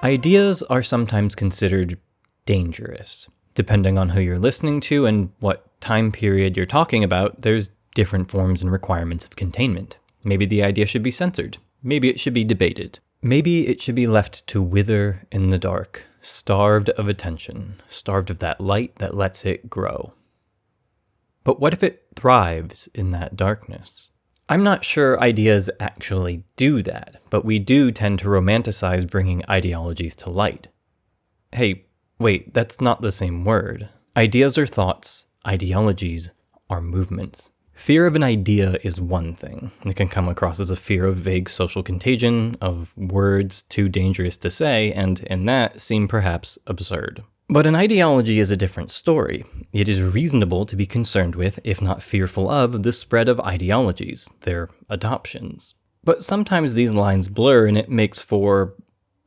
Ideas are sometimes considered dangerous. Depending on who you're listening to and what time period you're talking about, there's different forms and requirements of containment. Maybe the idea should be censored. Maybe it should be debated. Maybe it should be left to wither in the dark, starved of attention, starved of that light that lets it grow. But what if it thrives in that darkness? I'm not sure ideas actually do that, but we do tend to romanticize bringing ideologies to light. Hey, wait, that's not the same word. Ideas are thoughts, ideologies are movements. Fear of an idea is one thing. It can come across as a fear of vague social contagion, of words too dangerous to say, and in that seem perhaps absurd. But an ideology is a different story. It is reasonable to be concerned with, if not fearful of, the spread of ideologies, their adoptions. But sometimes these lines blur and it makes for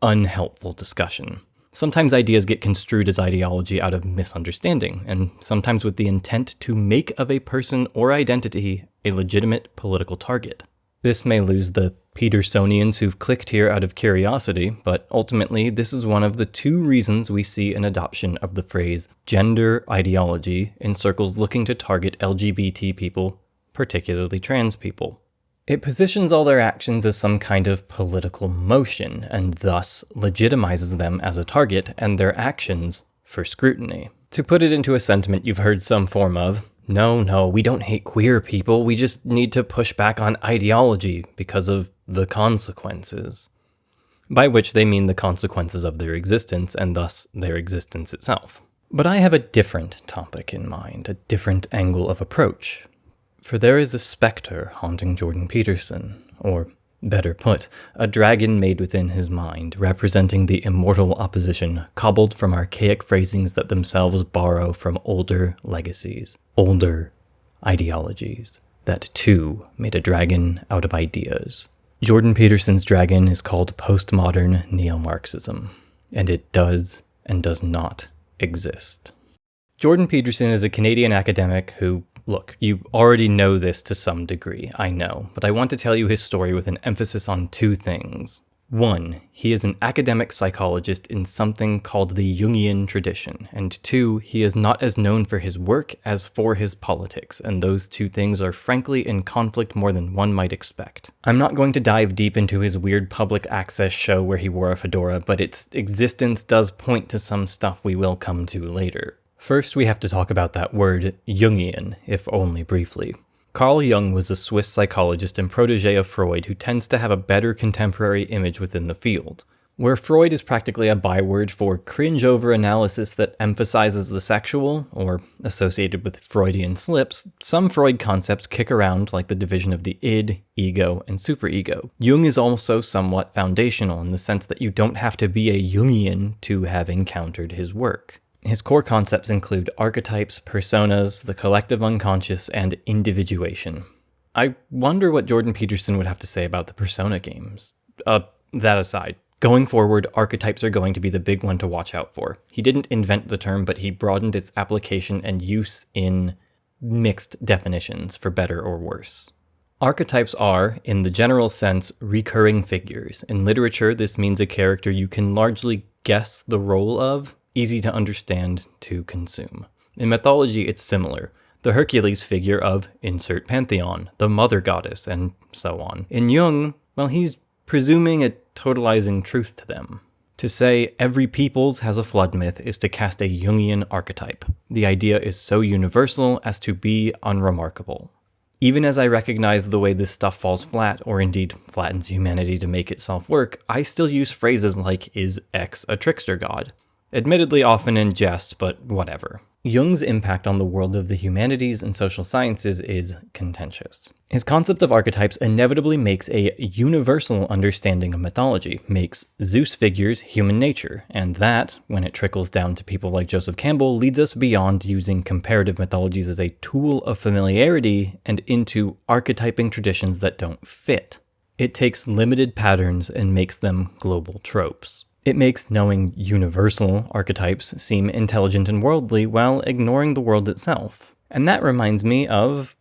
unhelpful discussion. Sometimes ideas get construed as ideology out of misunderstanding, and sometimes with the intent to make of a person or identity a legitimate political target. This may lose the Petersonians who've clicked here out of curiosity, but ultimately this is one of the two reasons we see an adoption of the phrase gender ideology in circles looking to target LGBT people, particularly trans people. It positions all their actions as some kind of political motion, and thus legitimizes them as a target and their actions for scrutiny. To put it into a sentiment you've heard some form of, no, we don't hate queer people, we just need to push back on ideology because of the consequences. By which they mean the consequences of their existence, and thus their existence itself. But I have a different topic in mind, a different angle of approach. For there is a specter haunting Jordan Peterson, or better put, a dragon made within his mind, representing the immortal opposition cobbled from archaic phrasings that themselves borrow from older legacies, older ideologies, that too made a dragon out of ideas. Jordan Peterson's dragon is called Postmodern Neomarxism, and it does and does not exist. Jordan Peterson is a Canadian academic who, look, you already know this to some degree, I know, but I want to tell you his story with an emphasis on two things. One, he is an academic psychologist in something called the Jungian tradition, and two, he is not as known for his work as for his politics, and those two things are frankly in conflict more than one might expect. I'm not going to dive deep into his weird public access show where he wore a fedora, but its existence does point to some stuff we will come to later. First, we have to talk about that word Jungian, if only briefly. Carl Jung was a Swiss psychologist and protege of Freud who tends to have a better contemporary image within the field. Where Freud is practically a byword for cringe-over analysis that emphasizes the sexual, or associated with Freudian slips, some Freud concepts kick around like the division of the id, ego, and superego. Jung is also somewhat foundational in the sense that you don't have to be a Jungian to have encountered his work. His core concepts include archetypes, personas, the collective unconscious, and individuation. I wonder what Jordan Peterson would have to say about the persona games. That aside, going forward, archetypes are going to be the big one to watch out for. He didn't invent the term, but he broadened its application and use in mixed definitions, for better or worse. Archetypes are, in the general sense, recurring figures. In literature, this means a character you can largely guess the role of, easy to understand, to consume. In mythology, it's similar. The Hercules figure of insert pantheon, the mother goddess, and so on. In Jung, well, he's presuming a totalizing truth to them. To say every peoples has a flood myth is to cast a Jungian archetype. The idea is so universal as to be unremarkable. Even as I recognize the way this stuff falls flat, or indeed flattens humanity to make itself work, I still use phrases like, is X a trickster god? Admittedly often in jest, but whatever. Jung's impact on the world of the humanities and social sciences is contentious. His concept of archetypes inevitably makes a universal understanding of mythology, makes Zeus figures human nature, and that, when it trickles down to people like Joseph Campbell, leads us beyond using comparative mythologies as a tool of familiarity and into archetyping traditions that don't fit. It takes limited patterns and makes them global tropes. It makes knowing universal archetypes seem intelligent and worldly while ignoring the world itself. And that reminds me of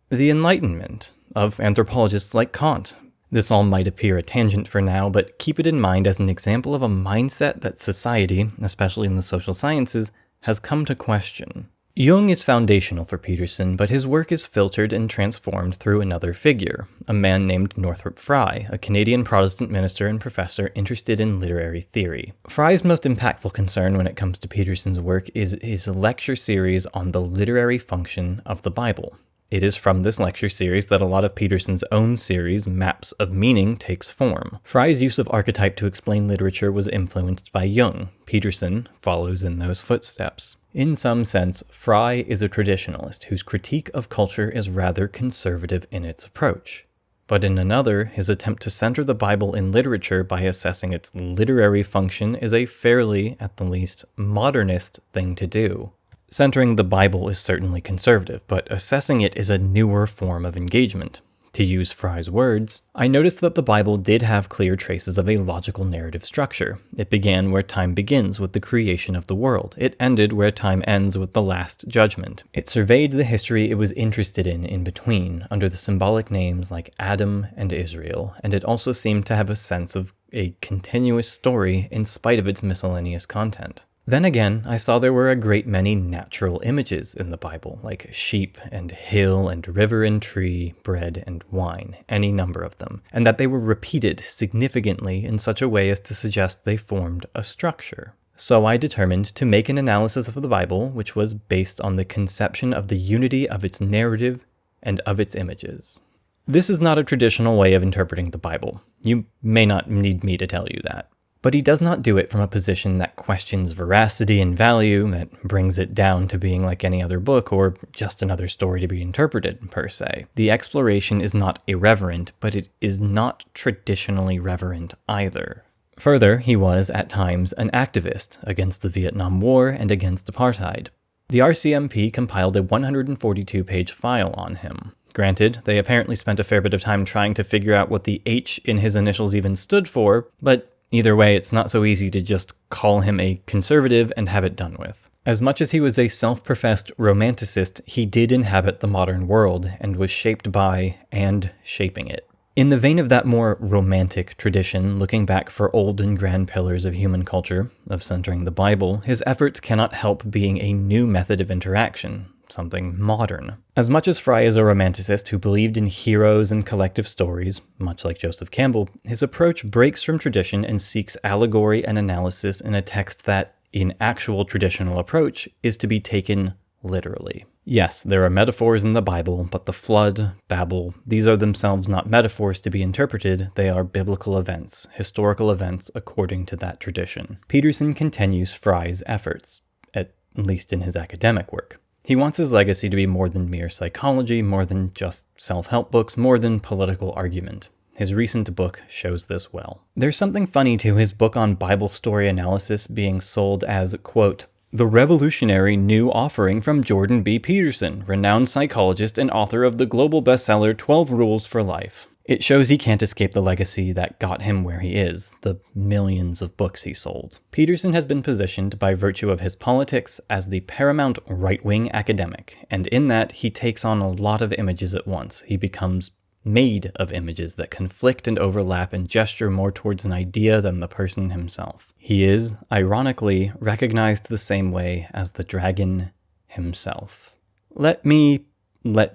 the Enlightenment, of anthropologists like Kant. This all might appear a tangent for now, but keep it in mind as an example of a mindset that society, especially in the social sciences, has come to question. Jung is foundational for Peterson, but his work is filtered and transformed through another figure, a man named Northrop Frye, a Canadian Protestant minister and professor interested in literary theory. Frye's most impactful concern when it comes to Peterson's work is his lecture series on the literary function of the Bible. It is from this lecture series that a lot of Peterson's own series, Maps of Meaning, takes form. Frye's use of archetype to explain literature was influenced by Jung. Peterson follows in those footsteps. In some sense, Frye is a traditionalist whose critique of culture is rather conservative in its approach. But in another, his attempt to center the Bible in literature by assessing its literary function is a fairly, at the least, modernist thing to do. Centering the Bible is certainly conservative, but assessing it is a newer form of engagement. To use Frye's words, I noticed that the Bible did have clear traces of a logical narrative structure. It began where time begins with the creation of the world. It ended where time ends with the last judgment. It surveyed the history it was interested in between, under the symbolic names like Adam and Israel, and it also seemed to have a sense of a continuous story in spite of its miscellaneous content. Then again, I saw there were a great many natural images in the Bible, like sheep and hill and river and tree, bread and wine, any number of them, and that they were repeated significantly in such a way as to suggest they formed a structure. So I determined to make an analysis of the Bible which was based on the conception of the unity of its narrative and of its images. This is not a traditional way of interpreting the Bible. You may not need me to tell you that. But he does not do it from a position that questions veracity and value, that brings it down to being like any other book or just another story to be interpreted, per se. The exploration is not irreverent, but it is not traditionally reverent either. Further, he was, at times, an activist against the Vietnam War and against apartheid. The RCMP compiled a 142-page file on him. Granted, they apparently spent a fair bit of time trying to figure out what the H in his initials even stood for, but either way, it's not so easy to just call him a conservative and have it done with. As much as he was a self-professed romanticist, he did inhabit the modern world and was shaped by and shaping it. In the vein of that more romantic tradition, looking back for old and grand pillars of human culture, of centering the Bible, his efforts cannot help being a new method of interaction, something modern. As much as Frye is a romanticist who believed in heroes and collective stories, much like Joseph Campbell, his approach breaks from tradition and seeks allegory and analysis in a text that, in actual traditional approach, is to be taken literally. Yes, there are metaphors in the Bible, but the flood, Babel, these are themselves not metaphors to be interpreted, they are biblical events, historical events according to that tradition. Peterson continues Frye's efforts, at least in his academic work. He wants his legacy to be more than mere psychology, more than just self-help books, more than political argument. His recent book shows this well. There's something funny to his book on Bible story analysis being sold as, quote, the revolutionary new offering from Jordan B. Peterson, renowned psychologist and author of the global bestseller 12 Rules for Life. It shows he can't escape the legacy that got him where he is, the millions of books he sold. Peterson has been positioned by virtue of his politics as the paramount right-wing academic, and in that he takes on a lot of images at once. He becomes made of images that conflict and overlap and gesture more towards an idea than the person himself. He is, ironically, recognized the same way as the dragon himself. Let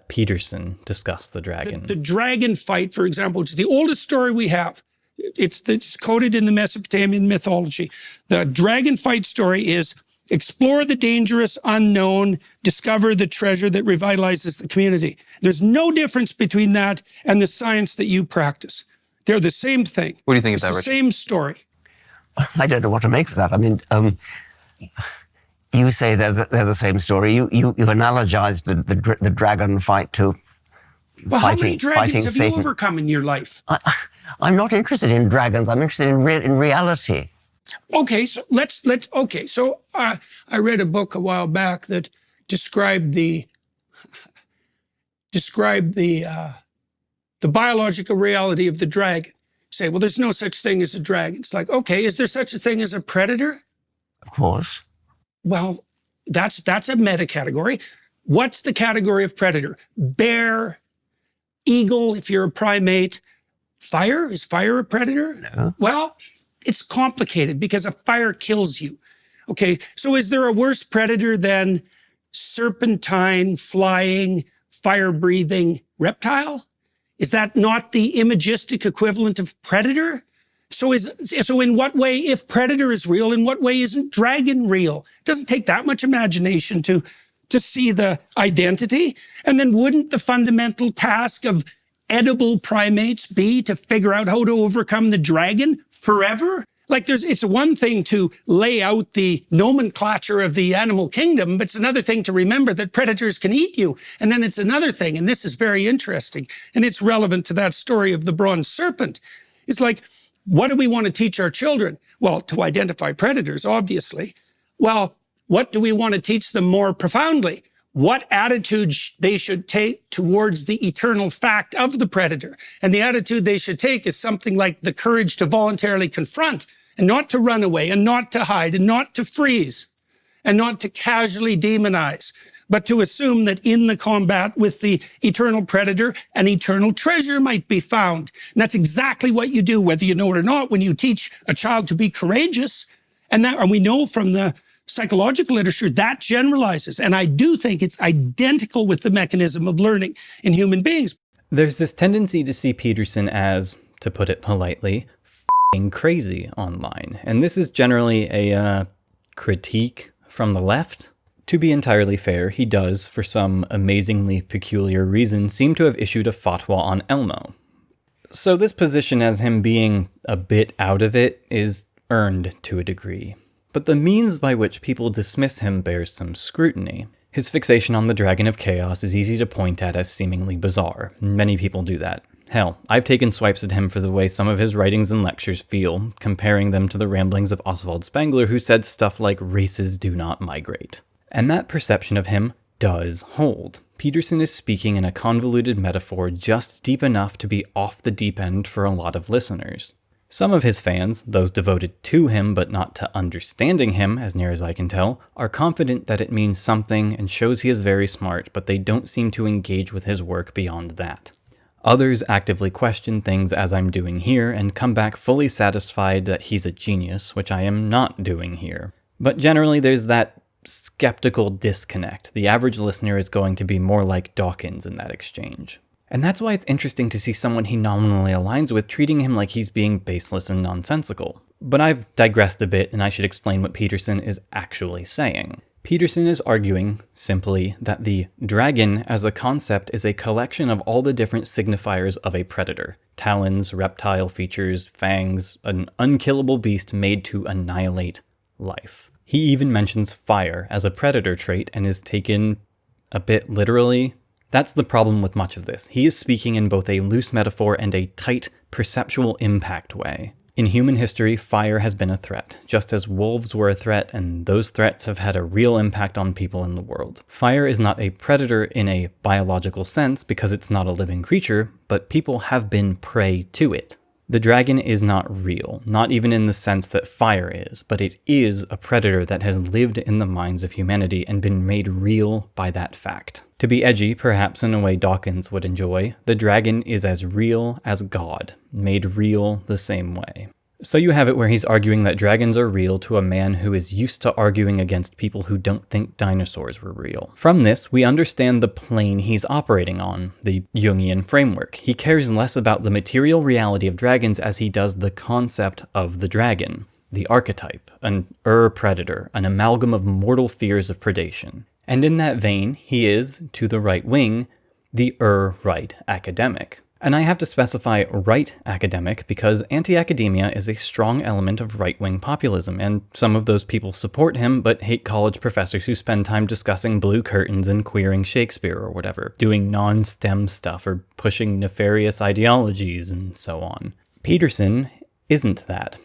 Peterson discuss the dragon. The dragon fight, for example, which is the oldest story we have. It's coded in the Mesopotamian mythology. The dragon fight story is explore the dangerous unknown, discover the treasure that revitalizes the community. There's no difference between that and the science that you practice. They're the same thing. What do you think of that, Richard? Richard? Same story. I don't know what to make of that. I mean, you say they're the same story. You've analogized the dragon fight to Well, how many fighting dragons have Satan. you overcome in your life? I'm not interested in dragons. I'm interested in reality. Okay, so okay. So I read a book a while back that described the biological reality of the dragon. Say, well, there's no such thing as a dragon. It's like, okay, is there such a thing as a predator? Of course. Well, that's a meta category. What's the category of predator? Bear, eagle, if you're a primate, Fire? Is fire a predator? No. Well, it's complicated because a fire kills you. Okay, so is there a worse predator than serpentine, flying, fire-breathing reptile? Is that not the imagistic equivalent of predator? So in what way, if predator is real, in what way isn't dragon real? It doesn't take that much imagination to see the identity. And then wouldn't the fundamental task of edible primates be to figure out how to overcome the dragon forever? Like it's one thing to lay out the nomenclature of the animal kingdom, but it's another thing to remember that predators can eat you. And then it's another thing, and this is very interesting, and it's relevant to that story of the bronze serpent. It's like, what do we want to teach our children? Well, to identify predators, obviously. Well, what do we want to teach them more profoundly? What attitude they should take towards the eternal fact of the predator. And the attitude they should take is something like the courage to voluntarily confront, and not to run away, and not to hide, and not to freeze, and not to casually demonize, but to assume that in the combat with the eternal predator, an eternal treasure might be found. And that's exactly what you do, whether you know it or not, when you teach a child to be courageous. And we know from the psychological literature that generalizes. And I do think it's identical with the mechanism of learning in human beings. There's this tendency to see Peterson as, to put it politely, f***ing crazy online. And this is generally a critique from the left. To be entirely fair, he does, for some amazingly peculiar reason, seem to have issued a fatwa on Elmo. So this position as him being a bit out of it is earned to a degree. But the means by which people dismiss him bears some scrutiny. His fixation on the Dragon of Chaos is easy to point at as seemingly bizarre. Many people do that. Hell, I've taken swipes at him for the way some of his writings and lectures feel, comparing them to the ramblings of Oswald Spengler, who said stuff like races do not migrate. And that perception of him does hold. Peterson is speaking in a convoluted metaphor just deep enough to be off the deep end for a lot of listeners. Some of his fans, those devoted to him but not to understanding him, as near as I can tell, are confident that it means something and shows he is very smart, but they don't seem to engage with his work beyond that. Others actively question things as I'm doing here and come back fully satisfied that he's a genius, which I am not doing here. But generally there's that skeptical disconnect. The average listener is going to be more like Dawkins in that exchange. And that's why it's interesting to see someone he nominally aligns with treating him like he's being baseless and nonsensical. But I've digressed a bit, and I should explain what Peterson is actually saying. Peterson is arguing, simply, that the dragon as a concept is a collection of all the different signifiers of a predator. Talons, reptile features, fangs, an unkillable beast made to annihilate life. He even mentions fire as a predator trait and is taken a bit literally. That's the problem with much of this. He is speaking in both a loose metaphor and a tight, perceptual impact way. In human history, fire has been a threat, just as wolves were a threat, and those threats have had a real impact on people in the world. Fire is not a predator in a biological sense because it's not a living creature, but people have been prey to it. The dragon is not real, not even in the sense that fire is, but it is a predator that has lived in the minds of humanity and been made real by that fact. To be edgy, perhaps in a way Dawkins would enjoy, the dragon is as real as God, made real the same way. So you have it where he's arguing that dragons are real to a man who is used to arguing against people who don't think dinosaurs were real. From this, we understand the plane he's operating on, the Jungian framework. He cares less about the material reality of dragons as he does the concept of the dragon, the archetype, an predator, an amalgam of mortal fears of predation. And in that vein, he is, to the right wing, the right academic. And I have to specify right academic because anti-academia is a strong element of right-wing populism, and some of those people support him but hate college professors who spend time discussing blue curtains and queering Shakespeare or whatever, doing non-STEM stuff or pushing nefarious ideologies and so on. Peterson isn't that.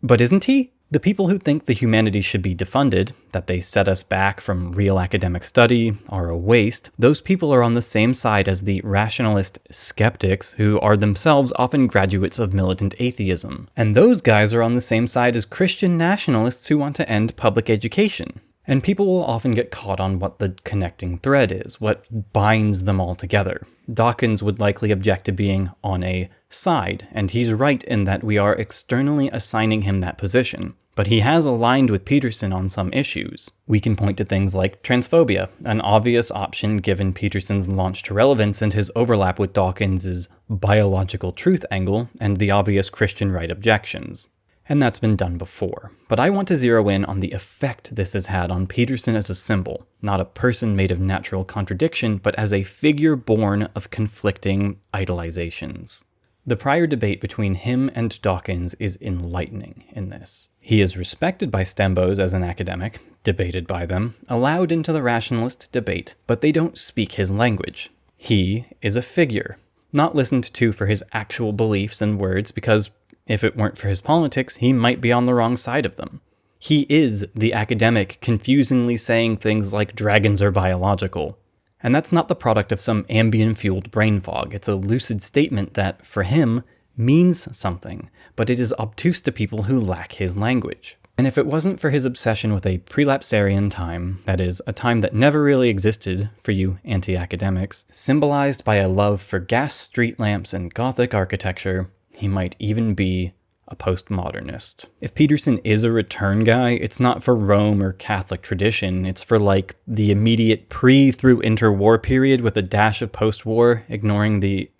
But isn't he? The people who think the humanities should be defunded, that they set us back from real academic study, are a waste, those people are on the same side as the rationalist skeptics who are themselves often graduates of militant atheism. And those guys are on the same side as Christian nationalists who want to end public education. And people will often get caught on what the connecting thread is, what binds them all together. Dawkins would likely object to being on a side, and he's right in that we are externally assigning him that position. But he has aligned with Peterson on some issues. We can point to things like transphobia, an obvious option given Peterson's launch to relevance and his overlap with Dawkins's biological truth angle and the obvious Christian right objections. And that's been done before. But I want to zero in on the effect this has had on Peterson as a symbol, not a person made of natural contradiction, but as a figure born of conflicting idolizations. The prior debate between him and Dawkins is enlightening in this. He is respected by Stembos as an academic, debated by them, allowed into the rationalist debate, but they don't speak his language. He is a figure, not listened to for his actual beliefs and words, because if it weren't for his politics, he might be on the wrong side of them. He is the academic confusingly saying things like dragons are biological. And that's not the product of some Ambien-fueled brain fog. It's a lucid statement that, for him, means something, but it is obtuse to people who lack his language. And if it wasn't for his obsession with a prelapsarian time, that is, a time that never really existed for you anti-academics, symbolized by a love for gas street lamps and Gothic architecture, he might even be a postmodernist. If Peterson is a return guy, it's not for Rome or Catholic tradition, it's for like the immediate pre through interwar period with a dash of post-war, ignoring the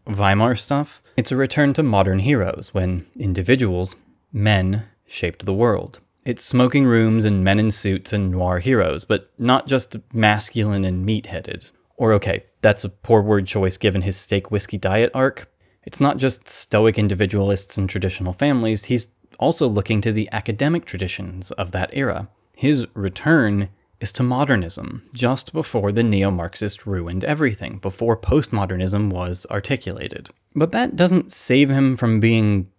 Weimar stuff. It's a return to modern heroes, when individuals, men, shaped the world. It's smoking rooms and men in suits and noir heroes, but not just masculine and meat-headed. Or okay, that's a poor word choice given his steak whiskey diet arc. It's not just stoic individualists and traditional families, he's also looking to the academic traditions of that era. His return is to modernism, just before the neo-Marxist ruined everything, before postmodernism was articulated. But that doesn't save him from being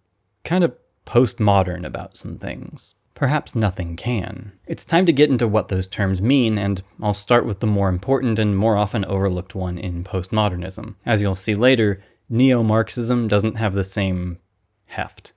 kind of postmodern about some things. Perhaps nothing can. It's time to get into what those terms mean, and I'll start with the more important and more often overlooked one in postmodernism. As you'll see later, Neo-Marxism doesn't have the same heft.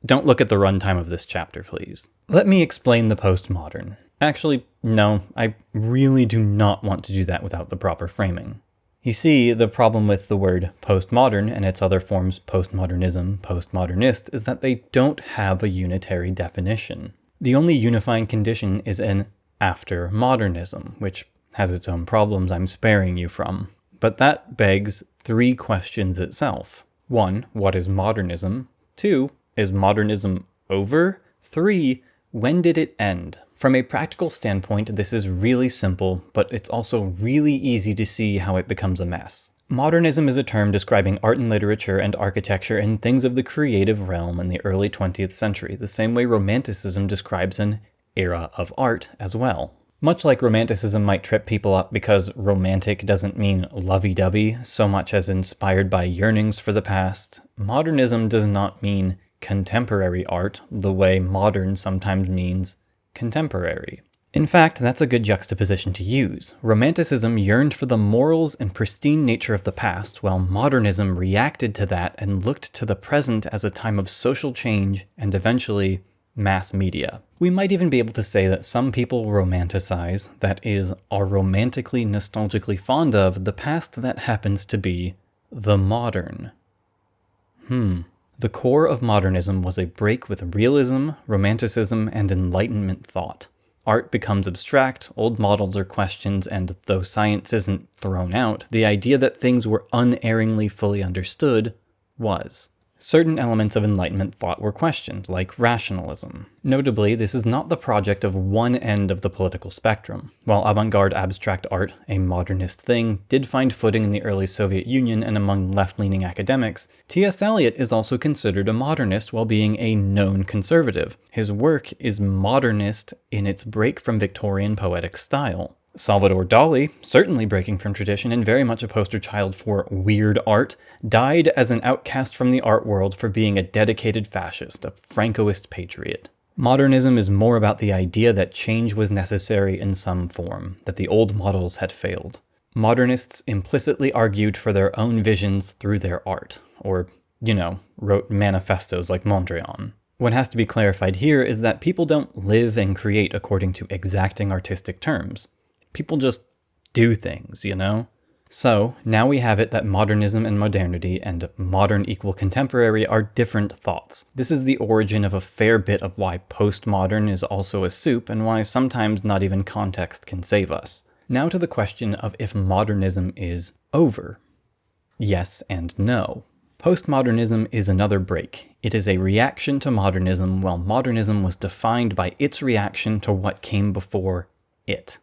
Don't look at the runtime of this chapter, please. Let me explain the postmodern. Actually, no, I really do not want to do that without the proper framing. You see, the problem with the word postmodern and its other forms, postmodernism, postmodernist, is that they don't have a unitary definition. The only unifying condition is an after-modernism, which has its own problems I'm sparing you from. But that begs 3 questions itself. 1, what is modernism? 2, is modernism over? 3, when did it end? From a practical standpoint, this is really simple, but it's also really easy to see how it becomes a mess. Modernism is a term describing art and literature and architecture and things of the creative realm in the early 20th century, the same way Romanticism describes an era of art as well. Much like Romanticism might trip people up because romantic doesn't mean lovey-dovey so much as inspired by yearnings for the past, modernism does not mean contemporary art the way modern sometimes means contemporary. In fact, that's a good juxtaposition to use. Romanticism yearned for the morals and pristine nature of the past, while modernism reacted to that and looked to the present as a time of social change and eventually mass media. We might even be able to say that some people romanticize, that is, are romantically nostalgically fond of, the past that happens to be the modern. The core of modernism was a break with realism, romanticism, and Enlightenment thought. Art becomes abstract, old models are questioned, and though science isn't thrown out, the idea that things were unerringly fully understood was. Certain elements of Enlightenment thought were questioned, like rationalism. Notably, this is not the project of one end of the political spectrum. While avant-garde abstract art, a modernist thing, did find footing in the early Soviet Union and among left-leaning academics, T.S. Eliot is also considered a modernist while being a known conservative. His work is modernist in its break from Victorian poetic style. Salvador Dali, certainly breaking from tradition and very much a poster child for weird art, died as an outcast from the art world for being a dedicated fascist, a Francoist patriot. Modernism is more about the idea that change was necessary in some form, that the old models had failed. Modernists implicitly argued for their own visions through their art, or, wrote manifestos like Mondrian. What has to be clarified here is that people don't live and create according to exacting artistic terms. People just do things, So, now we have it that modernism and modernity and modern equal contemporary are different thoughts. This is the origin of a fair bit of why postmodern is also a soup and why sometimes not even context can save us. Now to the question of if modernism is over. Yes and no. Postmodernism is another break. It is a reaction to modernism, while modernism was defined by its reaction to what came before it.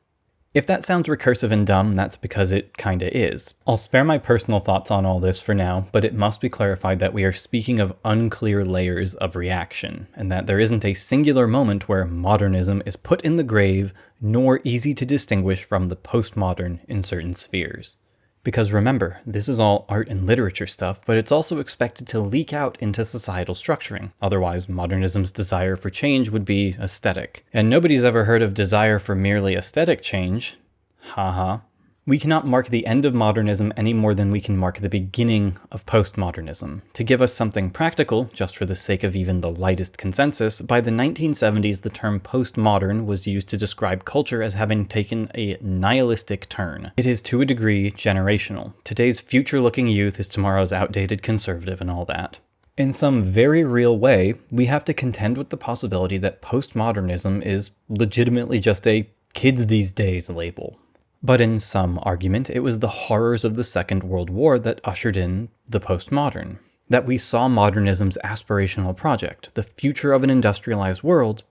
If that sounds recursive and dumb, that's because it kinda is. I'll spare my personal thoughts on all this for now, but it must be clarified that we are speaking of unclear layers of reaction, and that there isn't a singular moment where modernism is put in the grave, nor easy to distinguish from the postmodern in certain spheres. Because remember, this is all art and literature stuff, but it's also expected to leak out into societal structuring. Otherwise, modernism's desire for change would be aesthetic. And nobody's ever heard of desire for merely aesthetic change. Haha. We cannot mark the end of modernism any more than we can mark the beginning of postmodernism. To give us something practical, just for the sake of even the lightest consensus, by the 1970s the term postmodern was used to describe culture as having taken a nihilistic turn. It is to a degree generational. Today's future-looking youth is tomorrow's outdated conservative and all that. In some very real way, we have to contend with the possibility that postmodernism is legitimately just a kids these days label. But in some argument, it was the horrors of the Second World War that ushered in the postmodern. That we saw modernism's aspirational project, the future of an industrialized world,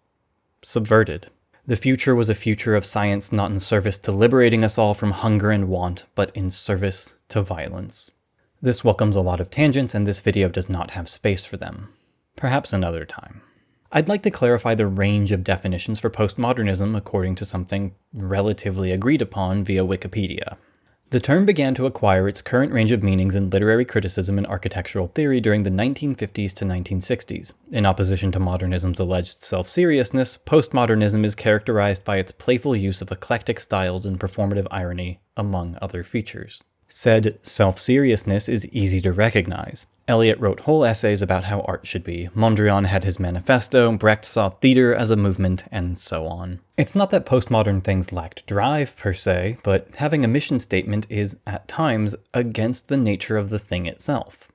subverted. The future was a future of science not in service to liberating us all from hunger and want, but in service to violence. This welcomes a lot of tangents, and this video does not have space for them. Perhaps another time. I'd like to clarify the range of definitions for postmodernism according to something relatively agreed upon via Wikipedia. The term began to acquire its current range of meanings in literary criticism and architectural theory during the 1950s to 1960s. In opposition to modernism's alleged self-seriousness, postmodernism is characterized by its playful use of eclectic styles and performative irony, among other features. Said self-seriousness is easy to recognize. Eliot wrote whole essays about how art should be, Mondrian had his manifesto, Brecht saw theater as a movement, and so on. It's not that postmodern things lacked drive, per se, but having a mission statement is, at times, against the nature of the thing itself.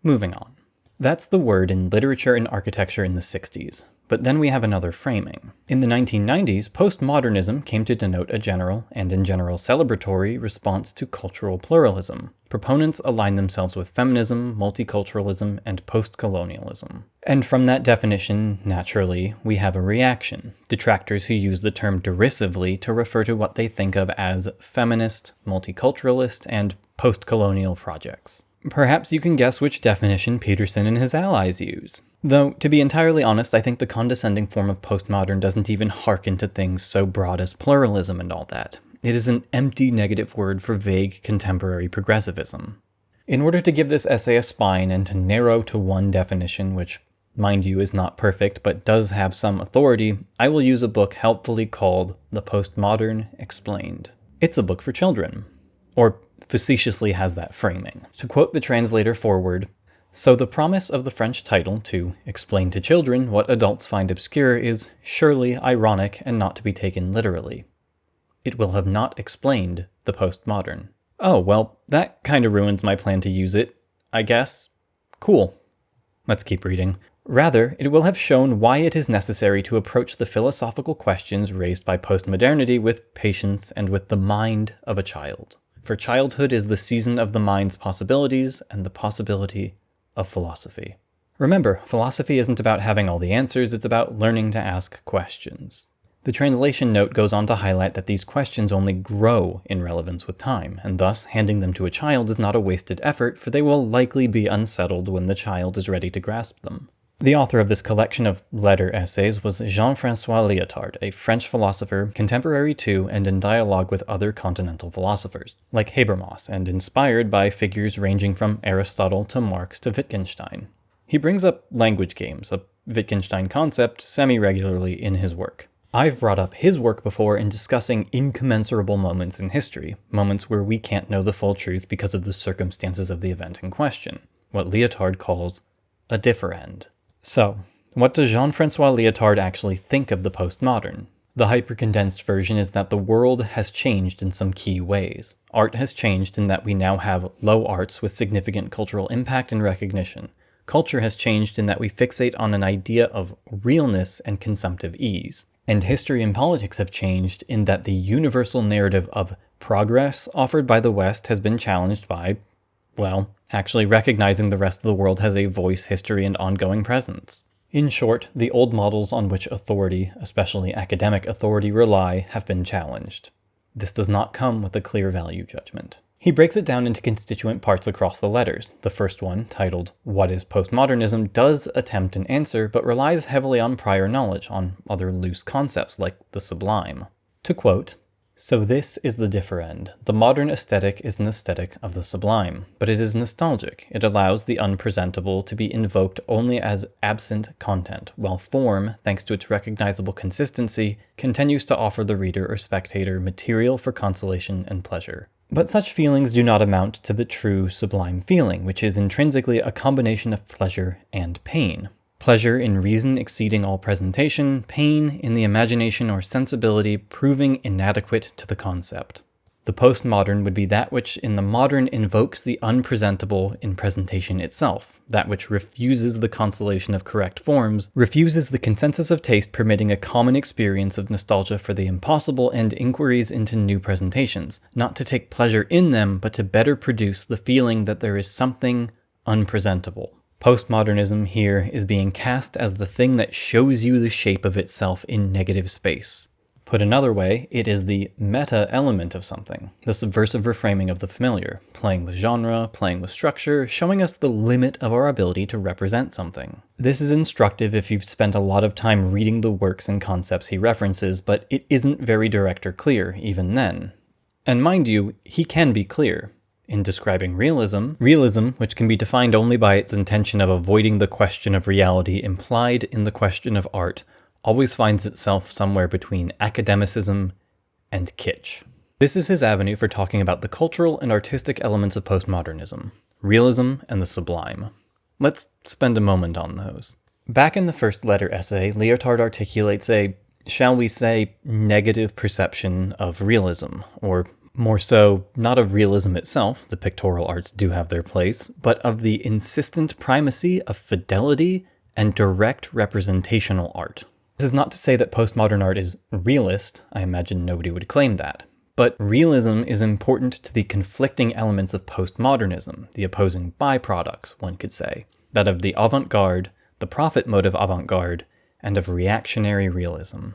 Moving on. That's the word in literature and architecture in the 60s. But then we have another framing. In the 1990s, postmodernism came to denote a general, and in general celebratory, response to cultural pluralism. Proponents align themselves with feminism, multiculturalism, and post-colonialism. And from that definition, naturally, we have a reaction. Detractors who use the term derisively to refer to what they think of as feminist, multiculturalist, and post-colonial projects. Perhaps you can guess which definition Peterson and his allies use. Though, to be entirely honest, I think the condescending form of postmodern doesn't even hearken to things so broad as pluralism and all that. It is an empty negative word for vague contemporary progressivism. In order to give this essay a spine and to narrow to one definition, which, mind you, is not perfect but does have some authority, I will use a book helpfully called The Postmodern Explained. It's a book for children. Or facetiously has that framing. To quote the translator forward, "So the promise of the French title to explain to children what adults find obscure is surely ironic and not to be taken literally. It will have not explained the postmodern." Oh, well, that kind of ruins my plan to use it, I guess. Cool. Let's keep reading. Rather, it will have shown why it is necessary to approach the philosophical questions raised by postmodernity with patience and with the mind of a child. For childhood is the season of the mind's possibilities and the possibility of philosophy. Remember, philosophy isn't about having all the answers, it's about learning to ask questions. The translation note goes on to highlight that these questions only grow in relevance with time, and thus handing them to a child is not a wasted effort, for they will likely be unsettled when the child is ready to grasp them. The author of this collection of letter essays was Jean-Franc Lyotard, a French philosopher, contemporary to and in dialogue with other continental philosophers, like Habermas, and inspired by figures ranging from Aristotle to Marx to Wittgenstein. He brings up language games, a Wittgenstein concept, semi-regularly in his work. I've brought up his work before in discussing incommensurable moments in history, moments where we can't know the full truth because of the circumstances of the event in question, what Lyotard calls a differend. So, what does Jean-Franc Lyotard actually think of the postmodern? The hypercondensed version is that the world has changed in some key ways. Art has changed in that we now have low arts with significant cultural impact and recognition. Culture has changed in that we fixate on an idea of realness and consumptive ease. And history and politics have changed in that the universal narrative of progress offered by the West has been challenged by, well, actually recognizing the rest of the world has a voice, history, and ongoing presence. In short, the old models on which authority, especially academic authority, rely have been challenged. This does not come with a clear value judgment. He breaks it down into constituent parts across the letters. The first one, titled What is Postmodernism, does attempt an answer, but relies heavily on prior knowledge, on other loose concepts like the sublime. To quote, "So this is the differend. The modern aesthetic is an aesthetic of the sublime, but it is nostalgic. It allows the unpresentable to be invoked only as absent content, while form, thanks to its recognizable consistency, continues to offer the reader or spectator material for consolation and pleasure. But such feelings do not amount to the true sublime feeling, which is intrinsically a combination of pleasure and pain. Pleasure in reason exceeding all presentation, pain in the imagination or sensibility proving inadequate to the concept. The postmodern would be that which in the modern invokes the unpresentable in presentation itself, that which refuses the consolation of correct forms, refuses the consensus of taste permitting a common experience of nostalgia for the impossible and inquiries into new presentations, not to take pleasure in them, but to better produce the feeling that there is something unpresentable. Postmodernism here is being cast as the thing that shows you the shape of itself in negative space. Put another way, it is the meta-element of something, the subversive reframing of the familiar, playing with genre, playing with structure, showing us the limit of our ability to represent something. This is instructive if you've spent a lot of time reading the works and concepts he references, but it isn't very direct or clear, even then. And mind you, he can be clear. In describing realism, which can be defined only by its intention of avoiding the question of reality implied in the question of art, always finds itself somewhere between academicism and kitsch. This is his avenue for talking about the cultural and artistic elements of postmodernism, realism and the sublime. Let's spend a moment on those. Back in the first letter essay, Lyotard articulates a, shall we say, negative perception of realism, or more so, not of realism itself, the pictorial arts do have their place, but of the insistent primacy of fidelity and direct representational art. This is not to say that postmodern art is realist, I imagine nobody would claim that. But realism is important to the conflicting elements of postmodernism, the opposing byproducts, one could say, that of the avant-garde, the profit motive avant-garde, and of reactionary realism.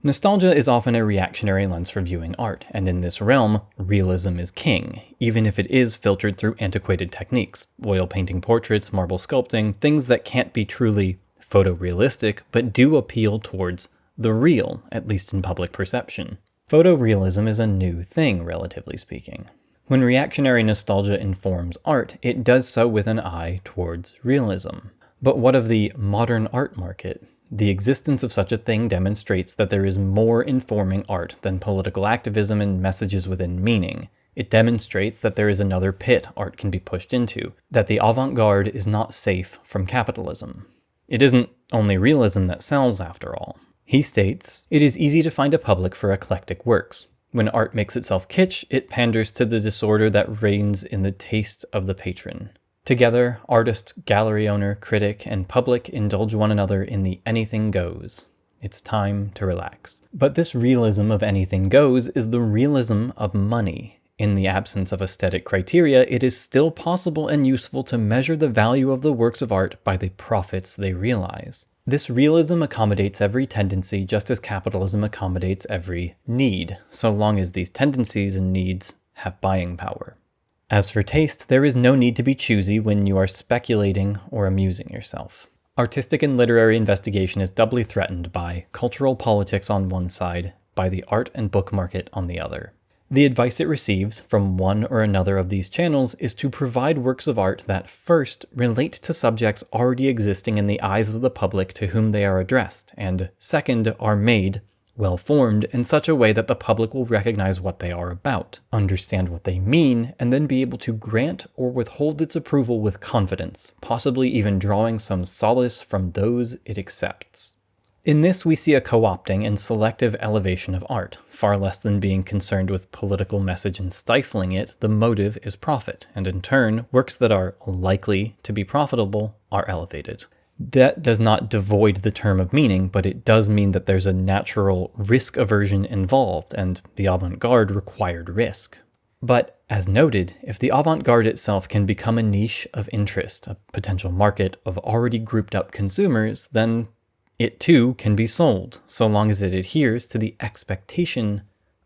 Nostalgia is often a reactionary lens for viewing art, and in this realm, realism is king, even if it is filtered through antiquated techniques, oil painting portraits, marble sculpting, things that can't be truly photorealistic, but do appeal towards the real, at least in public perception. Photorealism is a new thing, relatively speaking. When reactionary nostalgia informs art, it does so with an eye towards realism. But what of the modern art market? The existence of such a thing demonstrates that there is more informing art than political activism and messages within meaning. It demonstrates that there is another pit art can be pushed into, that the avant-garde is not safe from capitalism. It isn't only realism that sells, after all. He states, "It is easy to find a public for eclectic works. When art makes itself kitsch, it panders to the disorder that reigns in the taste of the patron. Together, artist, gallery owner, critic, and public indulge one another in the anything goes. It's time to relax." But this realism of anything goes is the realism of money. In the absence of aesthetic criteria, it is still possible and useful to measure the value of the works of art by the profits they realize. This realism accommodates every tendency just as capitalism accommodates every need, so long as these tendencies and needs have buying power. As for taste, there is no need to be choosy when you are speculating or amusing yourself. Artistic and literary investigation is doubly threatened by cultural politics on one side, by the art and book market on the other. The advice it receives from one or another of these channels is to provide works of art that first relate to subjects already existing in the eyes of the public to whom they are addressed, and second, are made, well-formed, in such a way that the public will recognize what they are about, understand what they mean, and then be able to grant or withhold its approval with confidence, possibly even drawing some solace from those it accepts. In this, we see a co-opting and selective elevation of art. Far less than being concerned with political message and stifling it, the motive is profit, and in turn, works that are likely to be profitable are elevated. That does not devoid the term of meaning, but it does mean that there's a natural risk aversion involved, and the avant-garde required risk. But, as noted, if the avant-garde itself can become a niche of interest, a potential market of already grouped up consumers, then it too can be sold, so long as it adheres to the expectation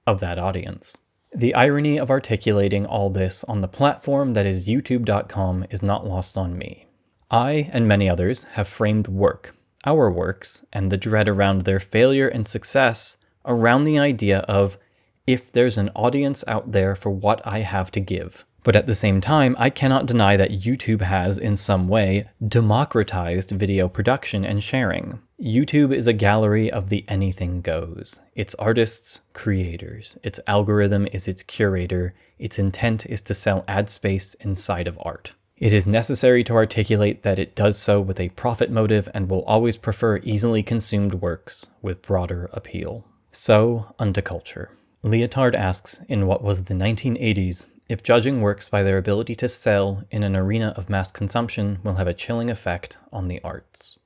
of that audience. The irony of articulating all this on the platform that is youtube.com is not lost on me. I, and many others, have framed work, our works, and the dread around their failure and success around the idea of if there's an audience out there for what I have to give. But at the same time, I cannot deny that YouTube has, in some way, democratized video production and sharing. YouTube is a gallery of the anything goes. Its artists, creators. Its algorithm is its curator. Its intent is to sell ad space inside of art. It is necessary to articulate that it does so with a profit motive and will always prefer easily consumed works with broader appeal. So, unto culture. Lyotard asks, in what was the 1980s, if judging works by their ability to sell in an arena of mass consumption will have a chilling effect on the arts.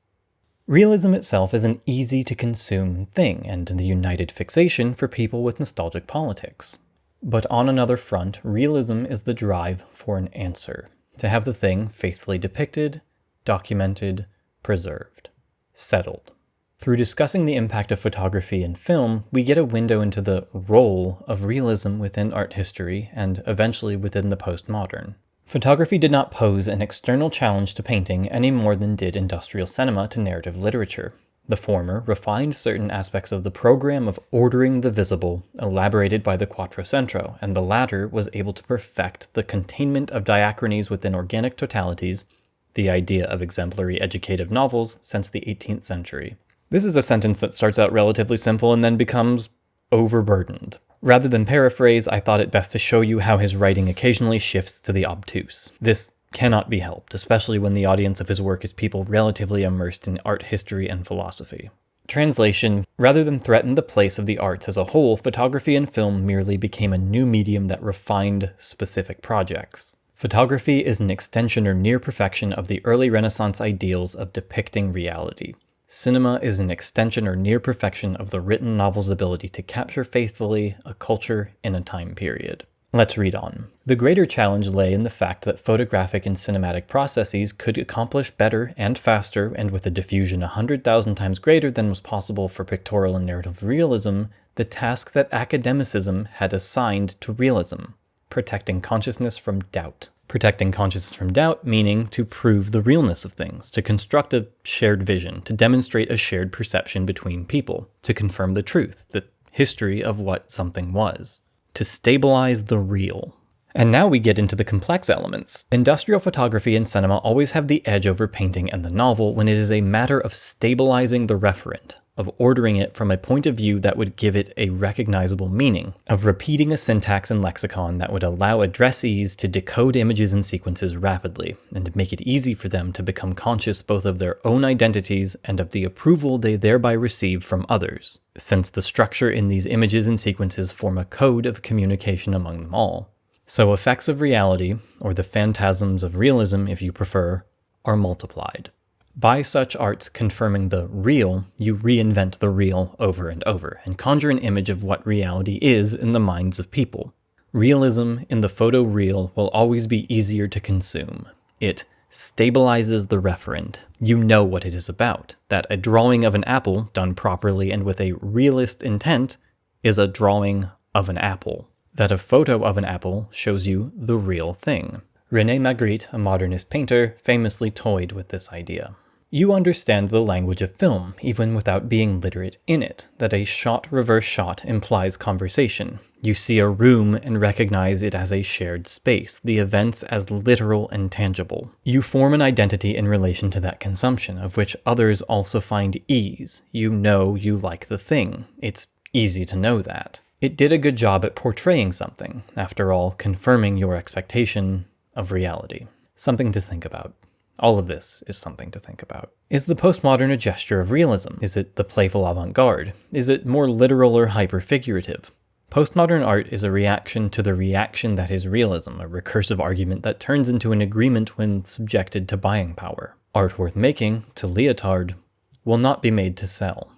Realism itself is an easy-to-consume thing, and the united fixation for people with nostalgic politics. But on another front, realism is the drive for an answer, to have the thing faithfully depicted, documented, preserved, settled. Through discussing the impact of photography and film, we get a window into the role of realism within art history and eventually within the postmodern. Photography did not pose an external challenge to painting any more than did industrial cinema to narrative literature. The former refined certain aspects of the program of ordering the visible, elaborated by the Quattrocentro, and the latter was able to perfect the containment of diachronies within organic totalities, the idea of exemplary educative novels since the 18th century. This is a sentence that starts out relatively simple and then becomes overburdened. Rather than paraphrase, I thought it best to show you how his writing occasionally shifts to the obtuse. This cannot be helped, especially when the audience of his work is people relatively immersed in art history and philosophy. Translation: rather than threaten the place of the arts as a whole, photography and film merely became a new medium that refined specific projects. Photography is an extension or near perfection of the early Renaissance ideals of depicting reality. Cinema is an extension or near perfection of the written novel's ability to capture faithfully a culture in a time period. Let's read on. The greater challenge lay in the fact that photographic and cinematic processes could accomplish better and faster, and with a diffusion 100,000 times greater than was possible for pictorial and narrative realism, the task that academicism had assigned to realism: protecting consciousness from doubt. Protecting consciousness from doubt meaning to prove the realness of things, to construct a shared vision, to demonstrate a shared perception between people, to confirm the truth, the history of what something was, to stabilize the real. And now we get into the complex elements. Industrial photography and cinema always have the edge over painting and the novel when it is a matter of stabilizing the referent, of ordering it from a point of view that would give it a recognizable meaning, of repeating a syntax and lexicon that would allow addressees to decode images and sequences rapidly, and make it easy for them to become conscious both of their own identities and of the approval they thereby receive from others, since the structure in these images and sequences form a code of communication among them all. So effects of reality, or the phantasms of realism if you prefer, are multiplied. By such arts confirming the real, you reinvent the real over and over, and conjure an image of what reality is in the minds of people. Realism in the photo-real will always be easier to consume. It stabilizes the referent. You know what it is about, that a drawing of an apple, done properly and with a realist intent, is a drawing of an apple. That a photo of an apple shows you the real thing. René Magritte, a modernist painter, famously toyed with this idea. You understand the language of film, even without being literate in it, that a shot-reverse shot implies conversation. You see a room and recognize it as a shared space, the events as literal and tangible. You form an identity in relation to that consumption, of which others also find ease. You know you like the thing. It's easy to know that. It did a good job at portraying something, after all, confirming your expectation of reality. Something to think about. All of this is something to think about. Is the postmodern a gesture of realism? Is it the playful avant-garde? Is it more literal or hyper-figurative? Postmodern art is a reaction to the reaction that is realism, a recursive argument that turns into an agreement when subjected to buying power. Art worth making, to Lyotard, will not be made to sell.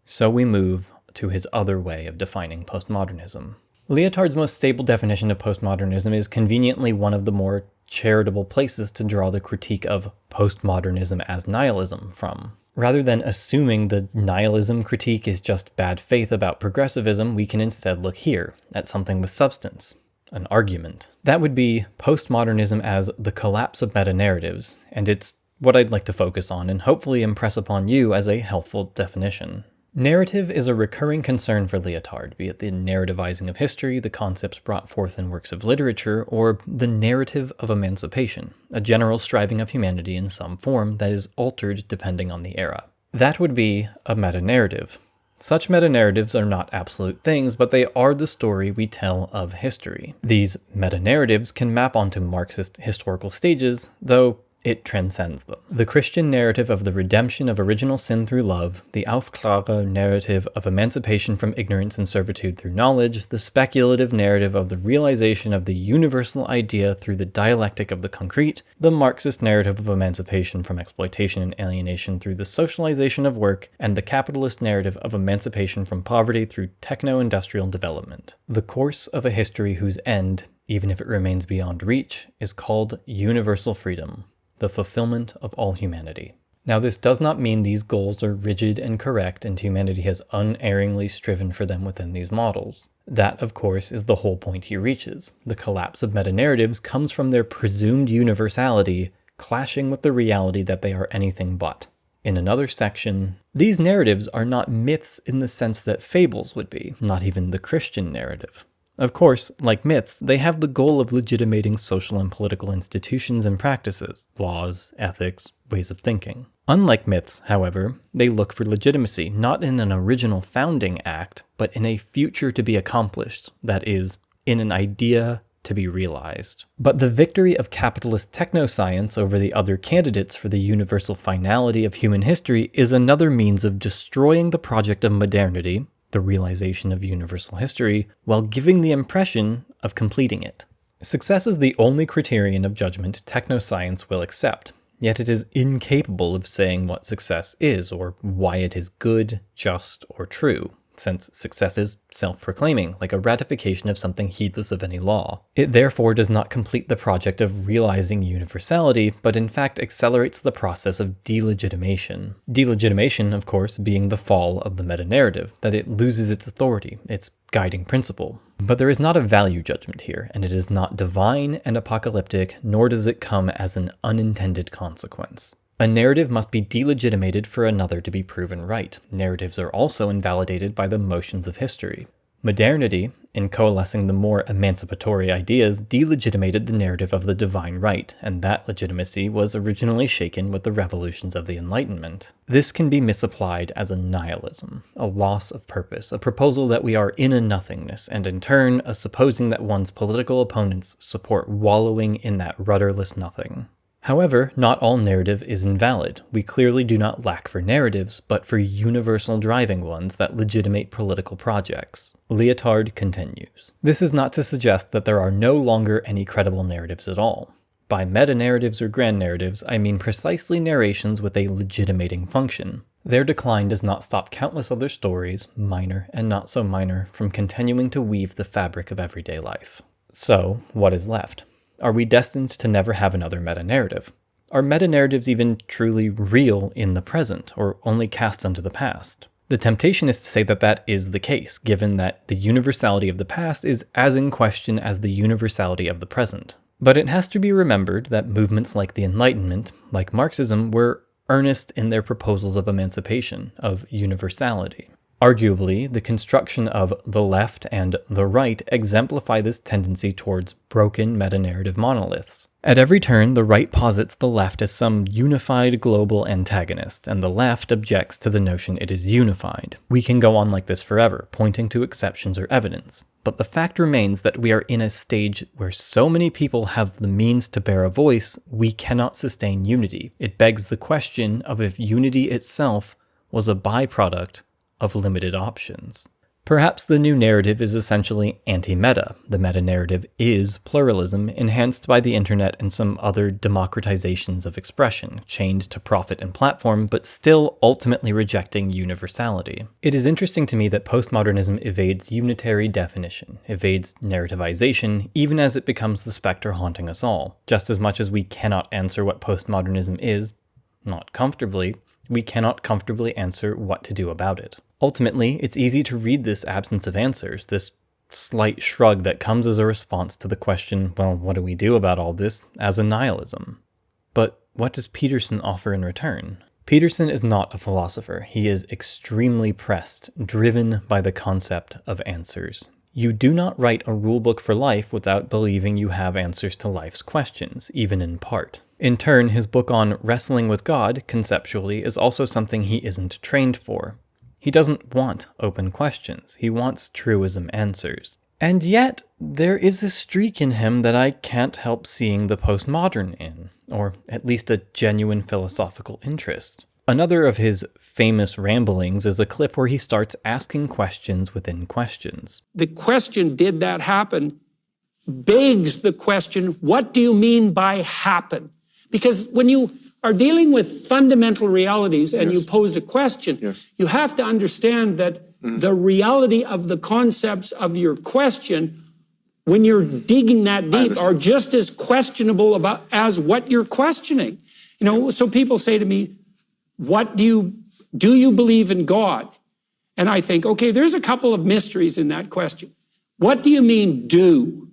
So we move to his other way of defining postmodernism. Lyotard's most stable definition of postmodernism is conveniently one of the more charitable places to draw the critique of postmodernism as nihilism from. Rather than assuming the nihilism critique is just bad faith about progressivism, we can instead look here at something with substance, an argument. That would be postmodernism as the collapse of meta-narratives, and it's what I'd like to focus on and hopefully impress upon you as a helpful definition. Narrative is a recurring concern for Lyotard, be it the narrativizing of history, the concepts brought forth in works of literature, or the narrative of emancipation, a general striving of humanity in some form that is altered depending on the era. That would be a meta-narrative. Such meta-narratives are not absolute things, but they are the story we tell of history. These meta-narratives can map onto Marxist historical stages, though it transcends them. The Christian narrative of the redemption of original sin through love, the Aufklärung narrative of emancipation from ignorance and servitude through knowledge, the speculative narrative of the realization of the universal idea through the dialectic of the concrete, the Marxist narrative of emancipation from exploitation and alienation through the socialization of work, and the capitalist narrative of emancipation from poverty through techno-industrial development. The course of a history whose end, even if it remains beyond reach, is called universal freedom, the fulfillment of all humanity. Now, this does not mean these goals are rigid and correct and humanity has unerringly striven for them within these models. That, of course, is the whole point he reaches. The collapse of meta-narratives comes from their presumed universality clashing with the reality that they are anything but. In another section, these narratives are not myths in the sense that fables would be, not even the Christian narrative. Of course, like myths, they have the goal of legitimating social and political institutions and practices, laws, ethics, ways of thinking. Unlike myths, however, they look for legitimacy not in an original founding act, but in a future to be accomplished, that is, in an idea to be realized. But the victory of capitalist technoscience over the other candidates for the universal finality of human history is another means of destroying the project of modernity, the realization of universal history, while giving the impression of completing it. Success is the only criterion of judgment technoscience will accept, yet it is incapable of saying what success is or why it is good, just, or true, since success is self-proclaiming, like a ratification of something heedless of any law. It therefore does not complete the project of realizing universality, but in fact accelerates the process of delegitimation. Delegitimation, of course, being the fall of the meta-narrative, that it loses its authority, its guiding principle. But there is not a value judgment here, and it is not divine and apocalyptic, nor does it come as an unintended consequence. A narrative must be delegitimated for another to be proven right. Narratives are also invalidated by the motions of history. Modernity, in coalescing the more emancipatory ideas, delegitimated the narrative of the divine right, and that legitimacy was originally shaken with the revolutions of the Enlightenment. This can be misapplied as a nihilism, a loss of purpose, a proposal that we are in a nothingness, and in turn, a supposing that one's political opponents support wallowing in that rudderless nothing. However, not all narrative is invalid. We clearly do not lack for narratives, but for universal driving ones that legitimate political projects. Lyotard continues. This is not to suggest that there are no longer any credible narratives at all. By meta-narratives or grand narratives, I mean precisely narrations with a legitimating function. Their decline does not stop countless other stories, minor and not so minor, from continuing to weave the fabric of everyday life. So, what is left? Are we destined to never have another meta-narrative? Are meta-narratives even truly real in the present, or only cast unto the past? The temptation is to say that that is the case, given that the universality of the past is as in question as the universality of the present. But it has to be remembered that movements like the Enlightenment, like Marxism, were earnest in their proposals of emancipation, of universality. Arguably, the construction of the left and the right exemplify this tendency towards broken meta-narrative monoliths. At every turn, the right posits the left as some unified global antagonist, and the left objects to the notion it is unified. We can go on like this forever, pointing to exceptions or evidence. But the fact remains that we are in a stage where so many people have the means to bear a voice, we cannot sustain unity. It begs the question of if unity itself was a byproduct of limited options. Perhaps the new narrative is essentially anti-meta. The meta-narrative is pluralism, enhanced by the internet and some other democratizations of expression, chained to profit and platform, but still ultimately rejecting universality. It is interesting to me that postmodernism evades unitary definition, evades narrativization, even as it becomes the specter haunting us all. Just as much as we cannot answer what postmodernism is, not comfortably, we cannot comfortably answer what to do about it. Ultimately, it's easy to read this absence of answers, this slight shrug that comes as a response to the question, well, what do we do about all this, as a nihilism. But what does Peterson offer in return? Peterson is not a philosopher. He is extremely pressed, driven by the concept of answers. You do not write a rulebook for life without believing you have answers to life's questions, even in part. In turn, his book on wrestling with God, conceptually, is also something he isn't trained for. He doesn't want open questions. He wants truism answers. And yet, there is a streak in him that I can't help seeing the postmodern in, or at least a genuine philosophical interest. Another of his famous ramblings is a clip where he starts asking questions within questions. The question, did that happen, begs the question, what do you mean by happen? Because when you are dealing with fundamental realities and you pose a question, you have to understand that the reality of the concepts of your question, when you're digging that deep, are just as questionable as what you're questioning. You know, so people say to me, do you believe in God? And I think, okay, there's a couple of mysteries in that question. What do you mean do?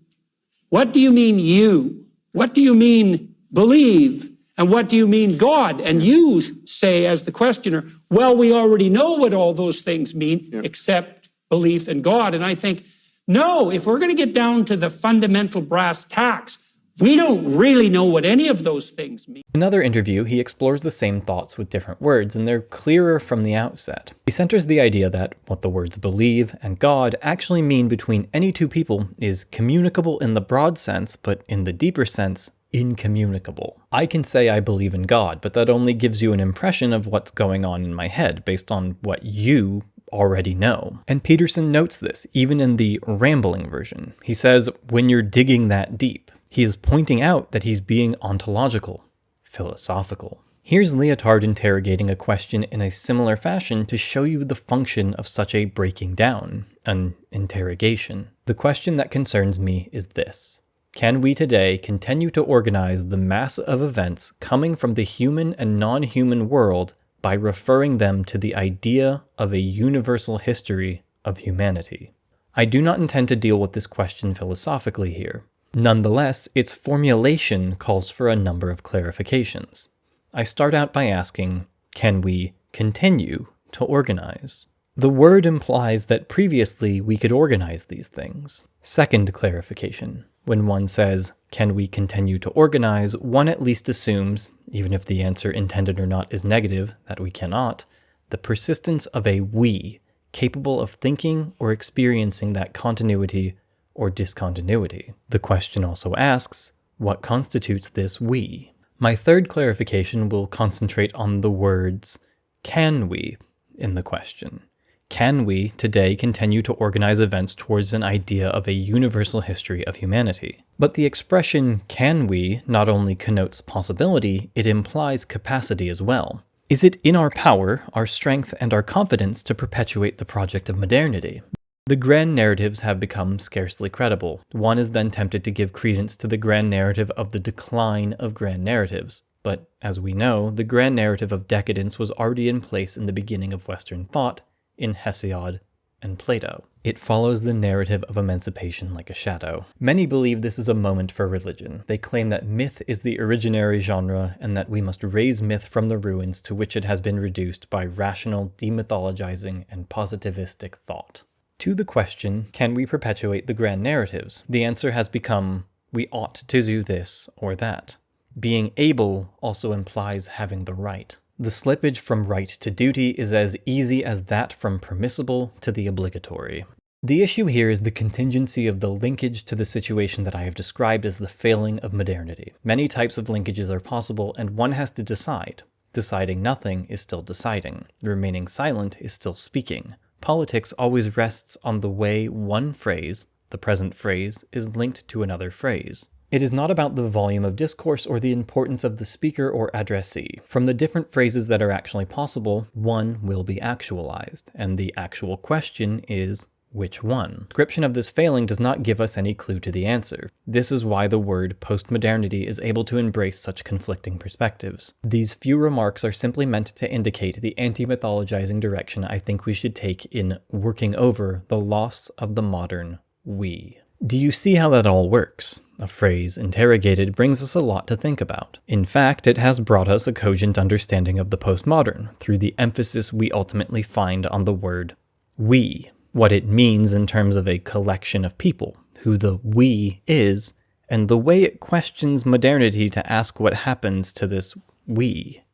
What do you mean you? What do you mean believe? And what do you mean God? And you say as the questioner, well, we already know what all those things mean, except belief in God. And I think, no, if we're going to get down to the fundamental brass tacks, we don't really know what any of those things mean. In another interview, he explores the same thoughts with different words, and they're clearer from the outset. He centers the idea that what the words believe and God actually mean between any two people is communicable in the broad sense, but in the deeper sense, incommunicable. I can say I believe in God, but that only gives you an impression of what's going on in my head based on what you already know. And Peterson notes this, even in the rambling version. He says, when you're digging that deep, he is pointing out that he's being ontological, philosophical. Here's Lyotard interrogating a question in a similar fashion to show you the function of such a breaking down, an interrogation. The question that concerns me is this. Can we today continue to organize the mass of events coming from the human and non-human world by referring them to the idea of a universal history of humanity? I do not intend to deal with this question philosophically here. Nonetheless, its formulation calls for a number of clarifications. I start out by asking, can we continue to organize? The word implies that previously we could organize these things. Second clarification. When one says, can we continue to organize, one at least assumes, even if the answer intended or not is negative, that we cannot, the persistence of a we, capable of thinking or experiencing that continuity or discontinuity. The question also asks, what constitutes this we? My third clarification will concentrate on the words, can we, in the question. Can we today continue to organize events towards an idea of a universal history of humanity? But the expression can we not only connotes possibility, it implies capacity as well. Is it in our power, our strength, and our confidence to perpetuate the project of modernity? The grand narratives have become scarcely credible. One is then tempted to give credence to the grand narrative of the decline of grand narratives. But, as we know, the grand narrative of decadence was already in place in the beginning of Western thought, in Hesiod and Plato. It follows the narrative of emancipation like a shadow. Many believe this is a moment for religion. They claim that myth is the originary genre and that we must raise myth from the ruins to which it has been reduced by rational demythologizing and positivistic thought. To the question, can we perpetuate the grand narratives? The answer has become, we ought to do this or that. Being able also implies having the right. The slippage from right to duty is as easy as that from permissible to the obligatory. The issue here is the contingency of the linkage to the situation that I have described as the failing of modernity. Many types of linkages are possible, and one has to decide. Deciding nothing is still deciding. Remaining silent is still speaking. Politics always rests on the way one phrase, the present phrase, is linked to another phrase. It is not about the volume of discourse or the importance of the speaker or addressee. From the different phrases that are actually possible, one will be actualized, and the actual question is, which one? Description of this failing does not give us any clue to the answer. This is why the word postmodernity is able to embrace such conflicting perspectives. These few remarks are simply meant to indicate the anti-mythologizing direction I think we should take in working over the loss of the modern we. Do you see how that all works? A phrase, interrogated, brings us a lot to think about. In fact, it has brought us a cogent understanding of the postmodern through the emphasis we ultimately find on the word we. What it means in terms of a collection of people, who the we is, and the way it questions modernity to ask what happens to this we.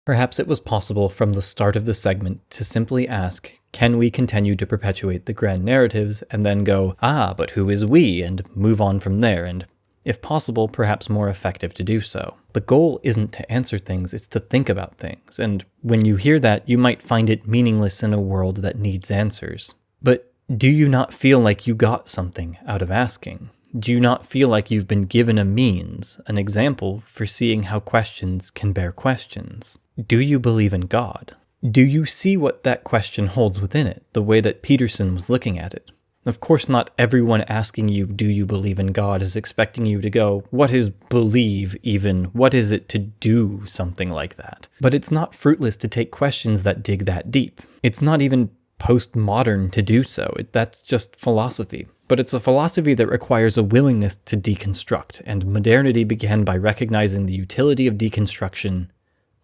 Perhaps it was possible from the start of the segment to simply ask, can we continue to perpetuate the grand narratives, and then go, but who is we, and move on from there, and if possible, perhaps more effective to do so. The goal isn't to answer things, it's to think about things, and when you hear that, you might find it meaningless in a world that needs answers. But do you not feel like you got something out of asking? Do you not feel like you've been given a means, an example for seeing how questions can bear questions? Do you believe in God? Do you see what that question holds within it, the way that Peterson was looking at it? Of course, not everyone asking you, do you believe in God, is expecting you to go, what is believe even? What is it to do something like that? But it's not fruitless to take questions that dig that deep. It's not even postmodern to do so. That's just philosophy. But it's a philosophy that requires a willingness to deconstruct, and modernity began by recognizing the utility of deconstruction,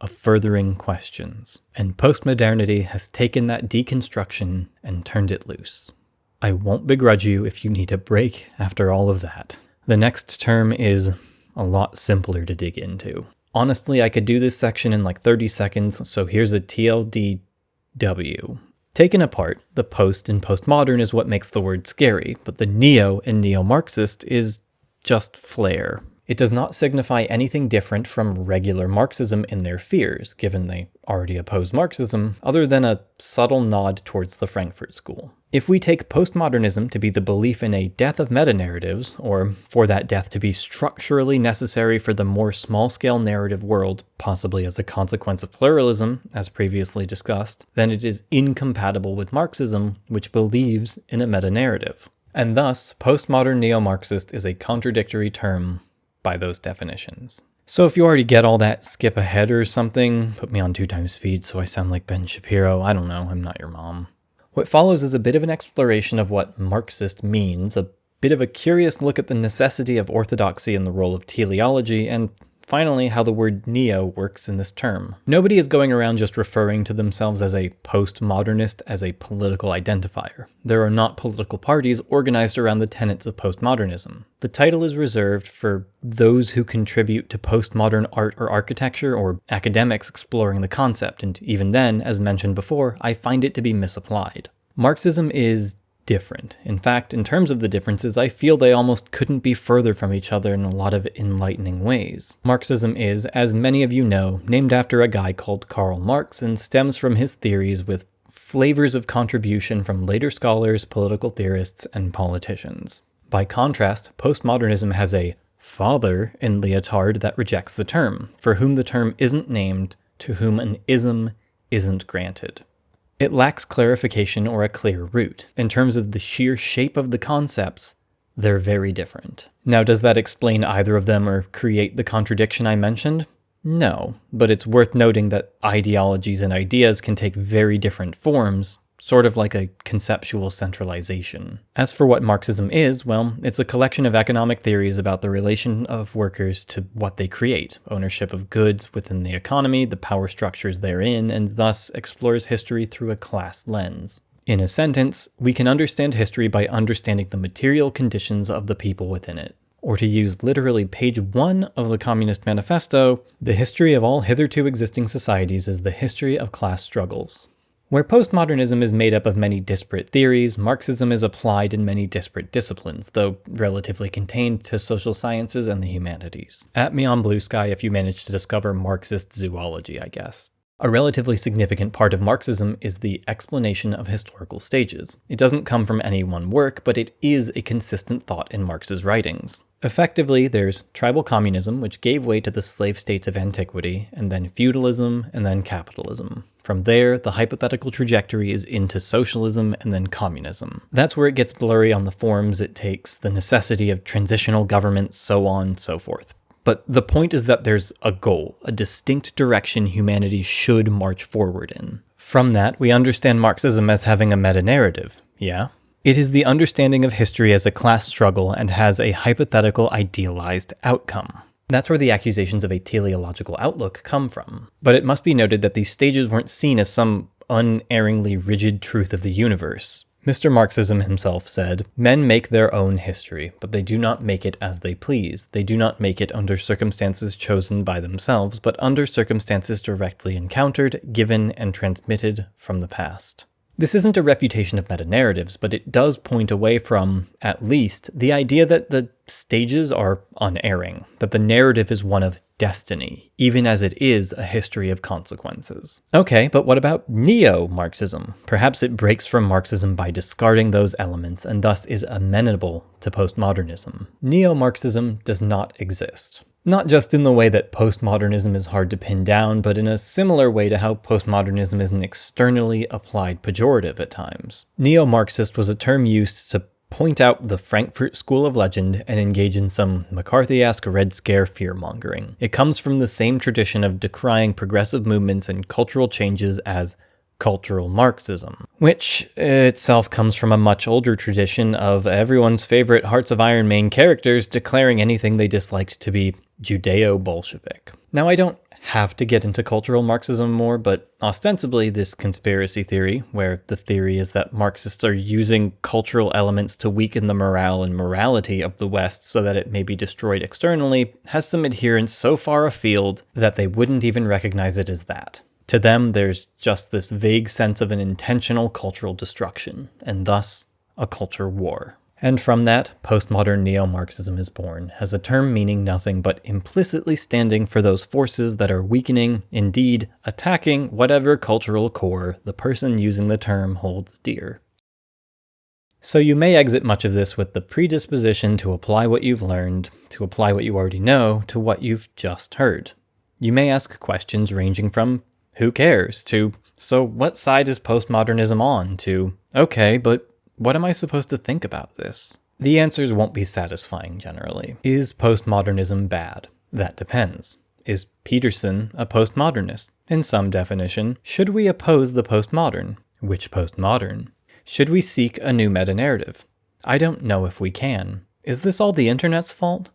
of furthering questions. And postmodernity has taken that deconstruction and turned it loose. I won't begrudge you if you need a break after all of that. The next term is a lot simpler to dig into. Honestly, I could do this section in like 30 seconds, so here's a TLDW. Taken apart, the post in postmodern is what makes the word scary, but the neo in neo-Marxist is just flair. It does not signify anything different from regular Marxism in their fears, given they already oppose Marxism, other than a subtle nod towards the Frankfurt School. If we take postmodernism to be the belief in a death of meta-narratives, or for that death to be structurally necessary for the more small-scale narrative world, possibly as a consequence of pluralism, as previously discussed, then it is incompatible with Marxism, which believes in a meta-narrative. And thus, postmodern neo-Marxist is a contradictory term by those definitions. So if you already get all that, skip ahead or something, put me on 2x speed so I sound like Ben Shapiro, I don't know, I'm not your mom. What follows is a bit of an exploration of what Marxist means, a bit of a curious look at the necessity of orthodoxy and the role of teleology, and finally how the word neo works in this term. Nobody is going around just referring to themselves as a postmodernist as a political identifier. There are not political parties organized around the tenets of postmodernism. The title is reserved for those who contribute to postmodern art or architecture, or academics exploring the concept, and even then, as mentioned before, I find it to be misapplied. Marxism is different. In fact, in terms of the differences, I feel they almost couldn't be further from each other in a lot of enlightening ways. Marxism is, as many of you know, named after a guy called Karl Marx and stems from his theories with flavors of contribution from later scholars, political theorists, and politicians. By contrast, postmodernism has a father in Lyotard that rejects the term, for whom the term isn't named, to whom an ism isn't granted. It lacks clarification or a clear root. In terms of the sheer shape of the concepts, they're very different. Now, does that explain either of them or create the contradiction I mentioned? No, but it's worth noting that ideologies and ideas can take very different forms, sort of like a conceptual centralization. As for what Marxism is, well, it's a collection of economic theories about the relation of workers to what they create, ownership of goods within the economy, the power structures therein, and thus explores history through a class lens. In a sentence, we can understand history by understanding the material conditions of the people within it. Or to use literally page 1 of the Communist Manifesto, the history of all hitherto existing societies is the history of class struggles. Where postmodernism is made up of many disparate theories, Marxism is applied in many disparate disciplines, though relatively contained to social sciences and the humanities. At me on Blue Sky if you manage to discover Marxist zoology, I guess. A relatively significant part of Marxism is the explanation of historical stages. It doesn't come from any one work, but it is a consistent thought in Marx's writings. Effectively, there's tribal communism, which gave way to the slave states of antiquity, and then feudalism, and then capitalism. From there, the hypothetical trajectory is into socialism and then communism. That's where it gets blurry on the forms it takes, the necessity of transitional governments, so on and so forth. But the point is that there's a goal, a distinct direction humanity should march forward in. From that, we understand Marxism as having a meta-narrative, yeah? It is the understanding of history as a class struggle and has a hypothetical idealized outcome. That's where the accusations of a teleological outlook come from. But it must be noted that these stages weren't seen as some unerringly rigid truth of the universe. Mr. Marxism himself said, "Men make their own history, but they do not make it as they please. They do not make it under circumstances chosen by themselves, but under circumstances directly encountered, given, and transmitted from the past." This isn't a refutation of meta-narratives, but it does point away from, at least, the idea that the stages are unerring, that the narrative is one of destiny, even as it is a history of consequences. Okay, but what about Neo-Marxism? Perhaps it breaks from Marxism by discarding those elements and thus is amenable to postmodernism. Neo-Marxism does not exist. Not just in the way that postmodernism is hard to pin down, but in a similar way to how postmodernism is an externally applied pejorative at times. Neo-Marxist was a term used to point out the Frankfurt School of Legend and engage in some McCarthy-esque Red Scare fear-mongering. It comes from the same tradition of decrying progressive movements and cultural changes as cultural Marxism, which itself comes from a much older tradition of everyone's favorite Hearts of Iron main characters declaring anything they disliked to be Judeo-Bolshevik. Now, I don't have to get into cultural Marxism more, but ostensibly this conspiracy theory, where the theory is that Marxists are using cultural elements to weaken the morale and morality of the West so that it may be destroyed externally, has some adherents so far afield that they wouldn't even recognize it as that. To them, there's just this vague sense of an intentional cultural destruction, and thus a culture war. And from that, postmodern neo-Marxism is born, as a term meaning nothing but implicitly standing for those forces that are weakening, indeed, attacking whatever cultural core the person using the term holds dear. So you may exit much of this with the predisposition to apply what you've learned, to apply what you already know, to what you've just heard. You may ask questions ranging from, who cares, to, so what side is postmodernism on, to, okay, but what am I supposed to think about this? The answers won't be satisfying generally. Is postmodernism bad? That depends. Is Peterson a postmodernist? In some definition. Should we oppose the postmodern? Which postmodern? Should we seek a new meta-narrative? I don't know if we can. Is this all the internet's fault?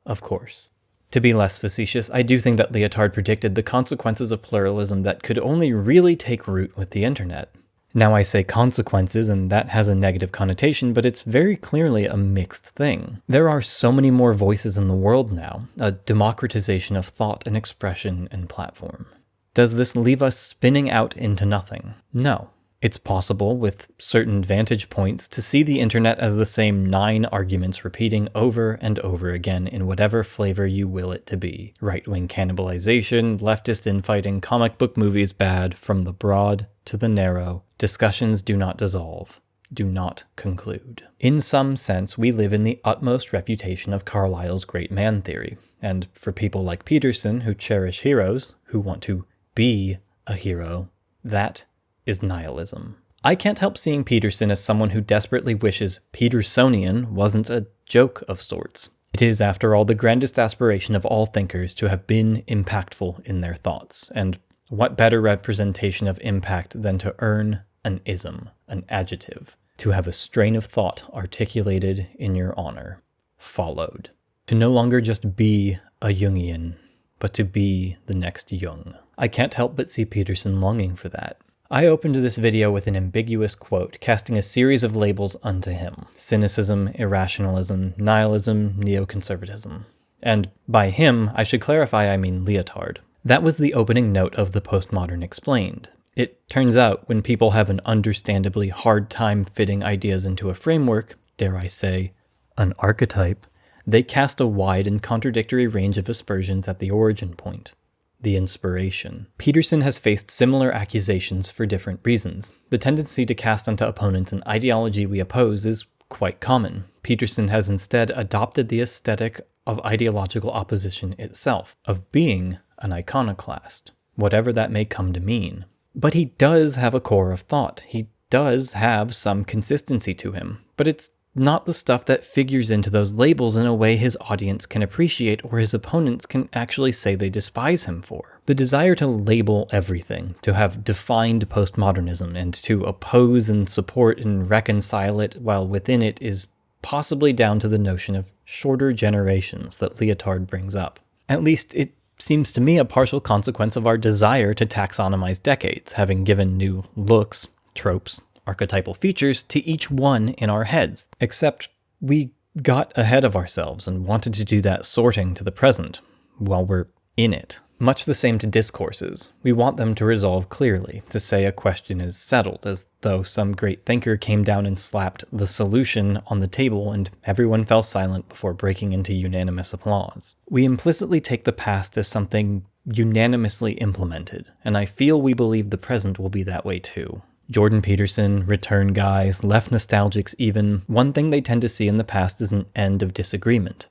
Of course. To be less facetious, I do think that Lyotard predicted the consequences of pluralism that could only really take root with the internet. Now I say consequences, and that has a negative connotation, but it's very clearly a mixed thing. There are so many more voices in the world now, a democratization of thought and expression and platform. Does this leave us spinning out into nothing? No. It's possible, with certain vantage points, to see the internet as the same 9 arguments repeating over and over again in whatever flavor you will it to be. Right-wing cannibalization, leftist infighting, comic book movies bad, from the broad to the narrow. Discussions do not dissolve, do not conclude. In some sense, we live in the utmost refutation of Carlyle's great man theory. And for people like Peterson, who cherish heroes, who want to be a hero, that is nihilism. I can't help seeing Peterson as someone who desperately wishes Petersonian wasn't a joke of sorts. It is, after all, the grandest aspiration of all thinkers to have been impactful in their thoughts, and what better representation of impact than to earn an ism, an adjective, to have a strain of thought articulated in your honor, followed. To no longer just be a Jungian, but to be the next Jung. I can't help but see Peterson longing for that. I opened this video with an ambiguous quote, casting a series of labels unto him. Cynicism, irrationalism, nihilism, neoconservatism. And by him, I should clarify I mean Lyotard. That was the opening note of the Postmodern Explained. It turns out when people have an understandably hard time fitting ideas into a framework, dare I say, an archetype, they cast a wide and contradictory range of aspersions at the origin point, the inspiration. Peterson has faced similar accusations for different reasons. The tendency to cast onto opponents an ideology we oppose is quite common. Peterson has instead adopted the aesthetic of ideological opposition itself, of being an iconoclast, whatever that may come to mean. But he does have a core of thought. He does have some consistency to him, but it's not the stuff that figures into those labels in a way his audience can appreciate or his opponents can actually say they despise him for. The desire to label everything, to have defined postmodernism, and to oppose and support and reconcile it while within it is possibly down to the notion of shorter generations that Lyotard brings up. At least it seems to me a partial consequence of our desire to taxonomize decades, having given new looks, tropes, archetypal features to each one in our heads. Except we got ahead of ourselves and wanted to do that sorting to the present while we're in it. Much the same to discourses. We want them to resolve clearly, to say a question is settled, as though some great thinker came down and slapped the solution on the table and everyone fell silent before breaking into unanimous applause. We implicitly take the past as something unanimously implemented, and I feel we believe the present will be that way too. Jordan Peterson, return guys, left nostalgics even, one thing they tend to see in the past is an end of disagreement.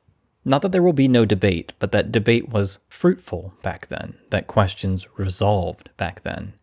Not that there will be no debate, but that debate was fruitful back then, that questions resolved back then,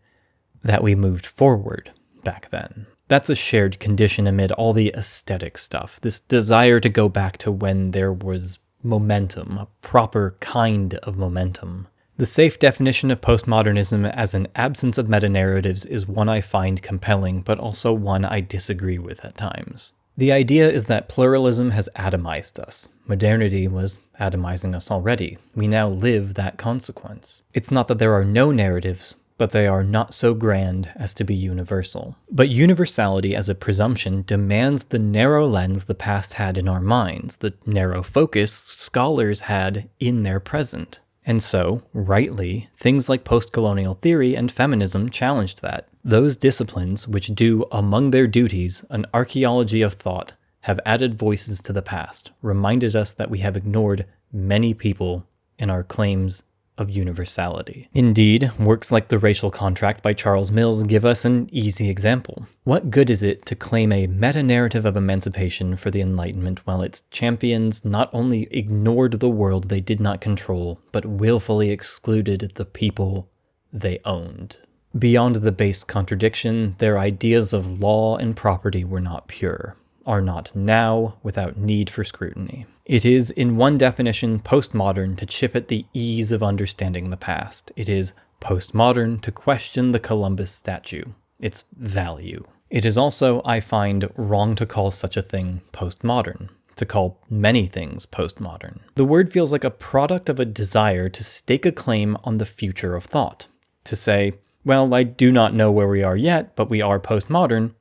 that we moved forward back then. That's a shared condition amid all the aesthetic stuff, this desire to go back to when there was momentum, a proper kind of momentum. The safe definition of postmodernism as an absence of meta-narratives is one I find compelling, but also one I disagree with at times. The idea is that pluralism has atomized us. Modernity was atomizing us already. We now live that consequence. It's not that there are no narratives, but they are not so grand as to be universal. But universality as a presumption demands the narrow lens the past had in our minds, the narrow focus scholars had in their present. And so, rightly, things like post-colonial theory and feminism challenged that. Those disciplines, which do among their duties an archaeology of thought, have added voices to the past, reminded us that we have ignored many people in our claims of universality. Indeed, works like The Racial Contract by Charles Mills give us an easy example. What good is it to claim a meta-narrative of emancipation for the Enlightenment while its champions not only ignored the world they did not control, but willfully excluded the people they owned? Beyond the base contradiction, their ideas of law and property were not pure, are not now without need for scrutiny. It is, in one definition, postmodern to chip at the ease of understanding the past. It is postmodern to question the Columbus statue, its value. It is also, I find, wrong to call such a thing postmodern, to call many things postmodern. The word feels like a product of a desire to stake a claim on the future of thought, to say, well, I do not know where we are yet, but we are postmodern,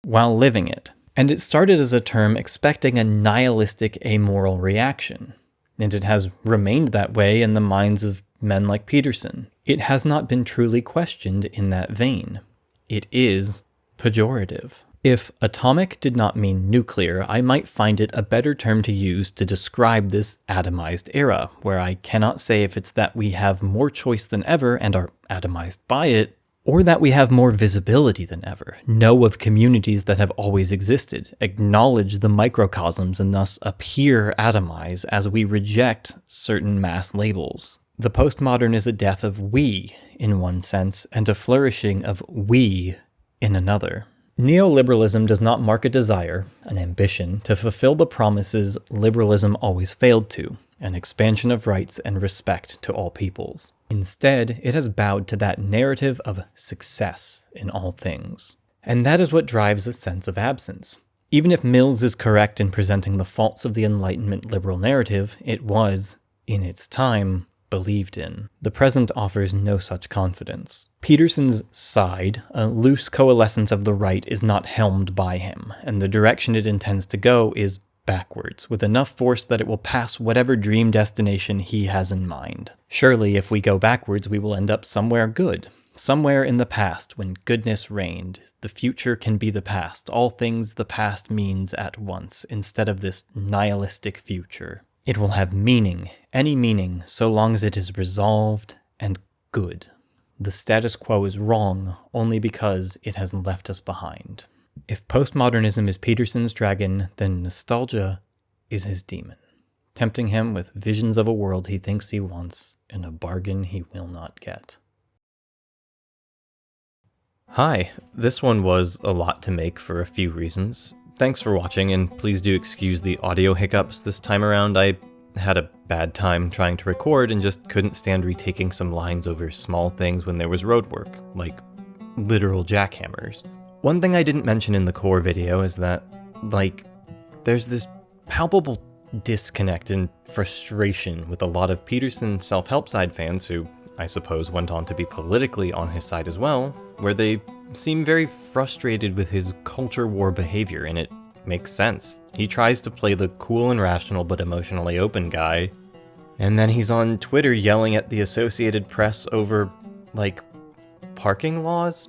while living it. And it started as a term expecting a nihilistic amoral reaction, and it has remained that way in the minds of men like Peterson. It has not been truly questioned in that vein. It is pejorative. If atomic did not mean nuclear, I might find it a better term to use to describe this atomized era, where I cannot say if it's that we have more choice than ever and are atomized by it, or that we have more visibility than ever, know of communities that have always existed, acknowledge the microcosms and thus appear atomized as we reject certain mass labels. The postmodern is a death of we in one sense, and a flourishing of we in another. Neoliberalism does not mark a desire, an ambition, to fulfill the promises liberalism always failed to, an expansion of rights and respect to all peoples. Instead, it has bowed to that narrative of success in all things. And that is what drives a sense of absence. Even if Mills is correct in presenting the faults of the Enlightenment liberal narrative, it was, in its time, believed in. The present offers no such confidence. Peterson's side, a loose coalescence of the right, is not helmed by him, and the direction it intends to go is backwards, with enough force that it will pass whatever dream destination he has in mind. Surely, if we go backwards, we will end up somewhere good. Somewhere in the past, when goodness reigned, the future can be the past. All things the past means at once, instead of this nihilistic future. It will have meaning, any meaning, so long as it is resolved and good. The status quo is wrong only because it has left us behind. If postmodernism is Peterson's dragon, then nostalgia is his demon, tempting him with visions of a world he thinks he wants and a bargain he will not get. Hi, this one was a lot to make for a few reasons. Thanks for watching, and please do excuse the audio hiccups this time around. I had a bad time trying to record and just couldn't stand retaking some lines over small things when there was roadwork, like literal jackhammers. One thing I didn't mention in the core video is that, there's this palpable disconnect and frustration with a lot of Peterson self-help side fans who, I suppose, went on to be politically on his side as well, where they seem very frustrated with his culture war behavior, and it makes sense. He tries to play the cool and rational but emotionally open guy, and then he's on Twitter yelling at the Associated Press over, parking laws?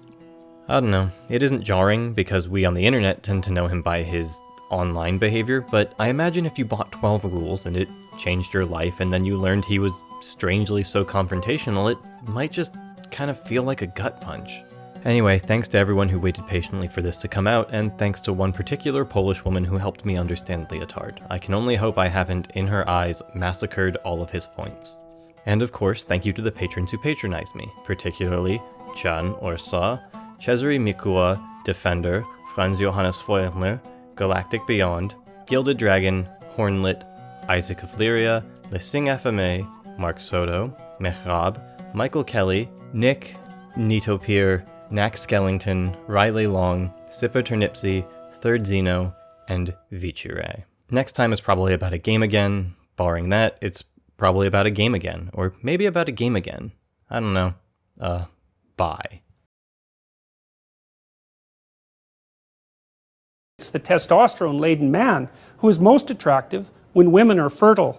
I don't know. It isn't jarring, because we on the internet tend to know him by his online behavior, but I imagine if you bought 12 Rules and it changed your life, and then you learned he was strangely so confrontational, it might just kind of feel like a gut punch. Anyway, thanks to everyone who waited patiently for this to come out, and thanks to one particular Polish woman who helped me understand Lyotard. I can only hope I haven't, in her eyes, massacred all of his points. And of course, thank you to the patrons who patronize me, particularly Chan Orsa, Cesare Mikua, Defender, Franz Johannes Feuerner, Galactic Beyond, Gilded Dragon, Hornlit, Isaac of Lyria, Lissing FMA, Mark Soto, Mehrab, Michael Kelly, Nick, Nitopir, Nack Skellington, Riley Long, Sipper Turnipsy, Third Zeno, and Vichire. Next time is probably about a game again. Barring that, it's probably about a game again. Or maybe about a game again. I don't know. Bye. It's the testosterone-laden man who is most attractive when women are fertile.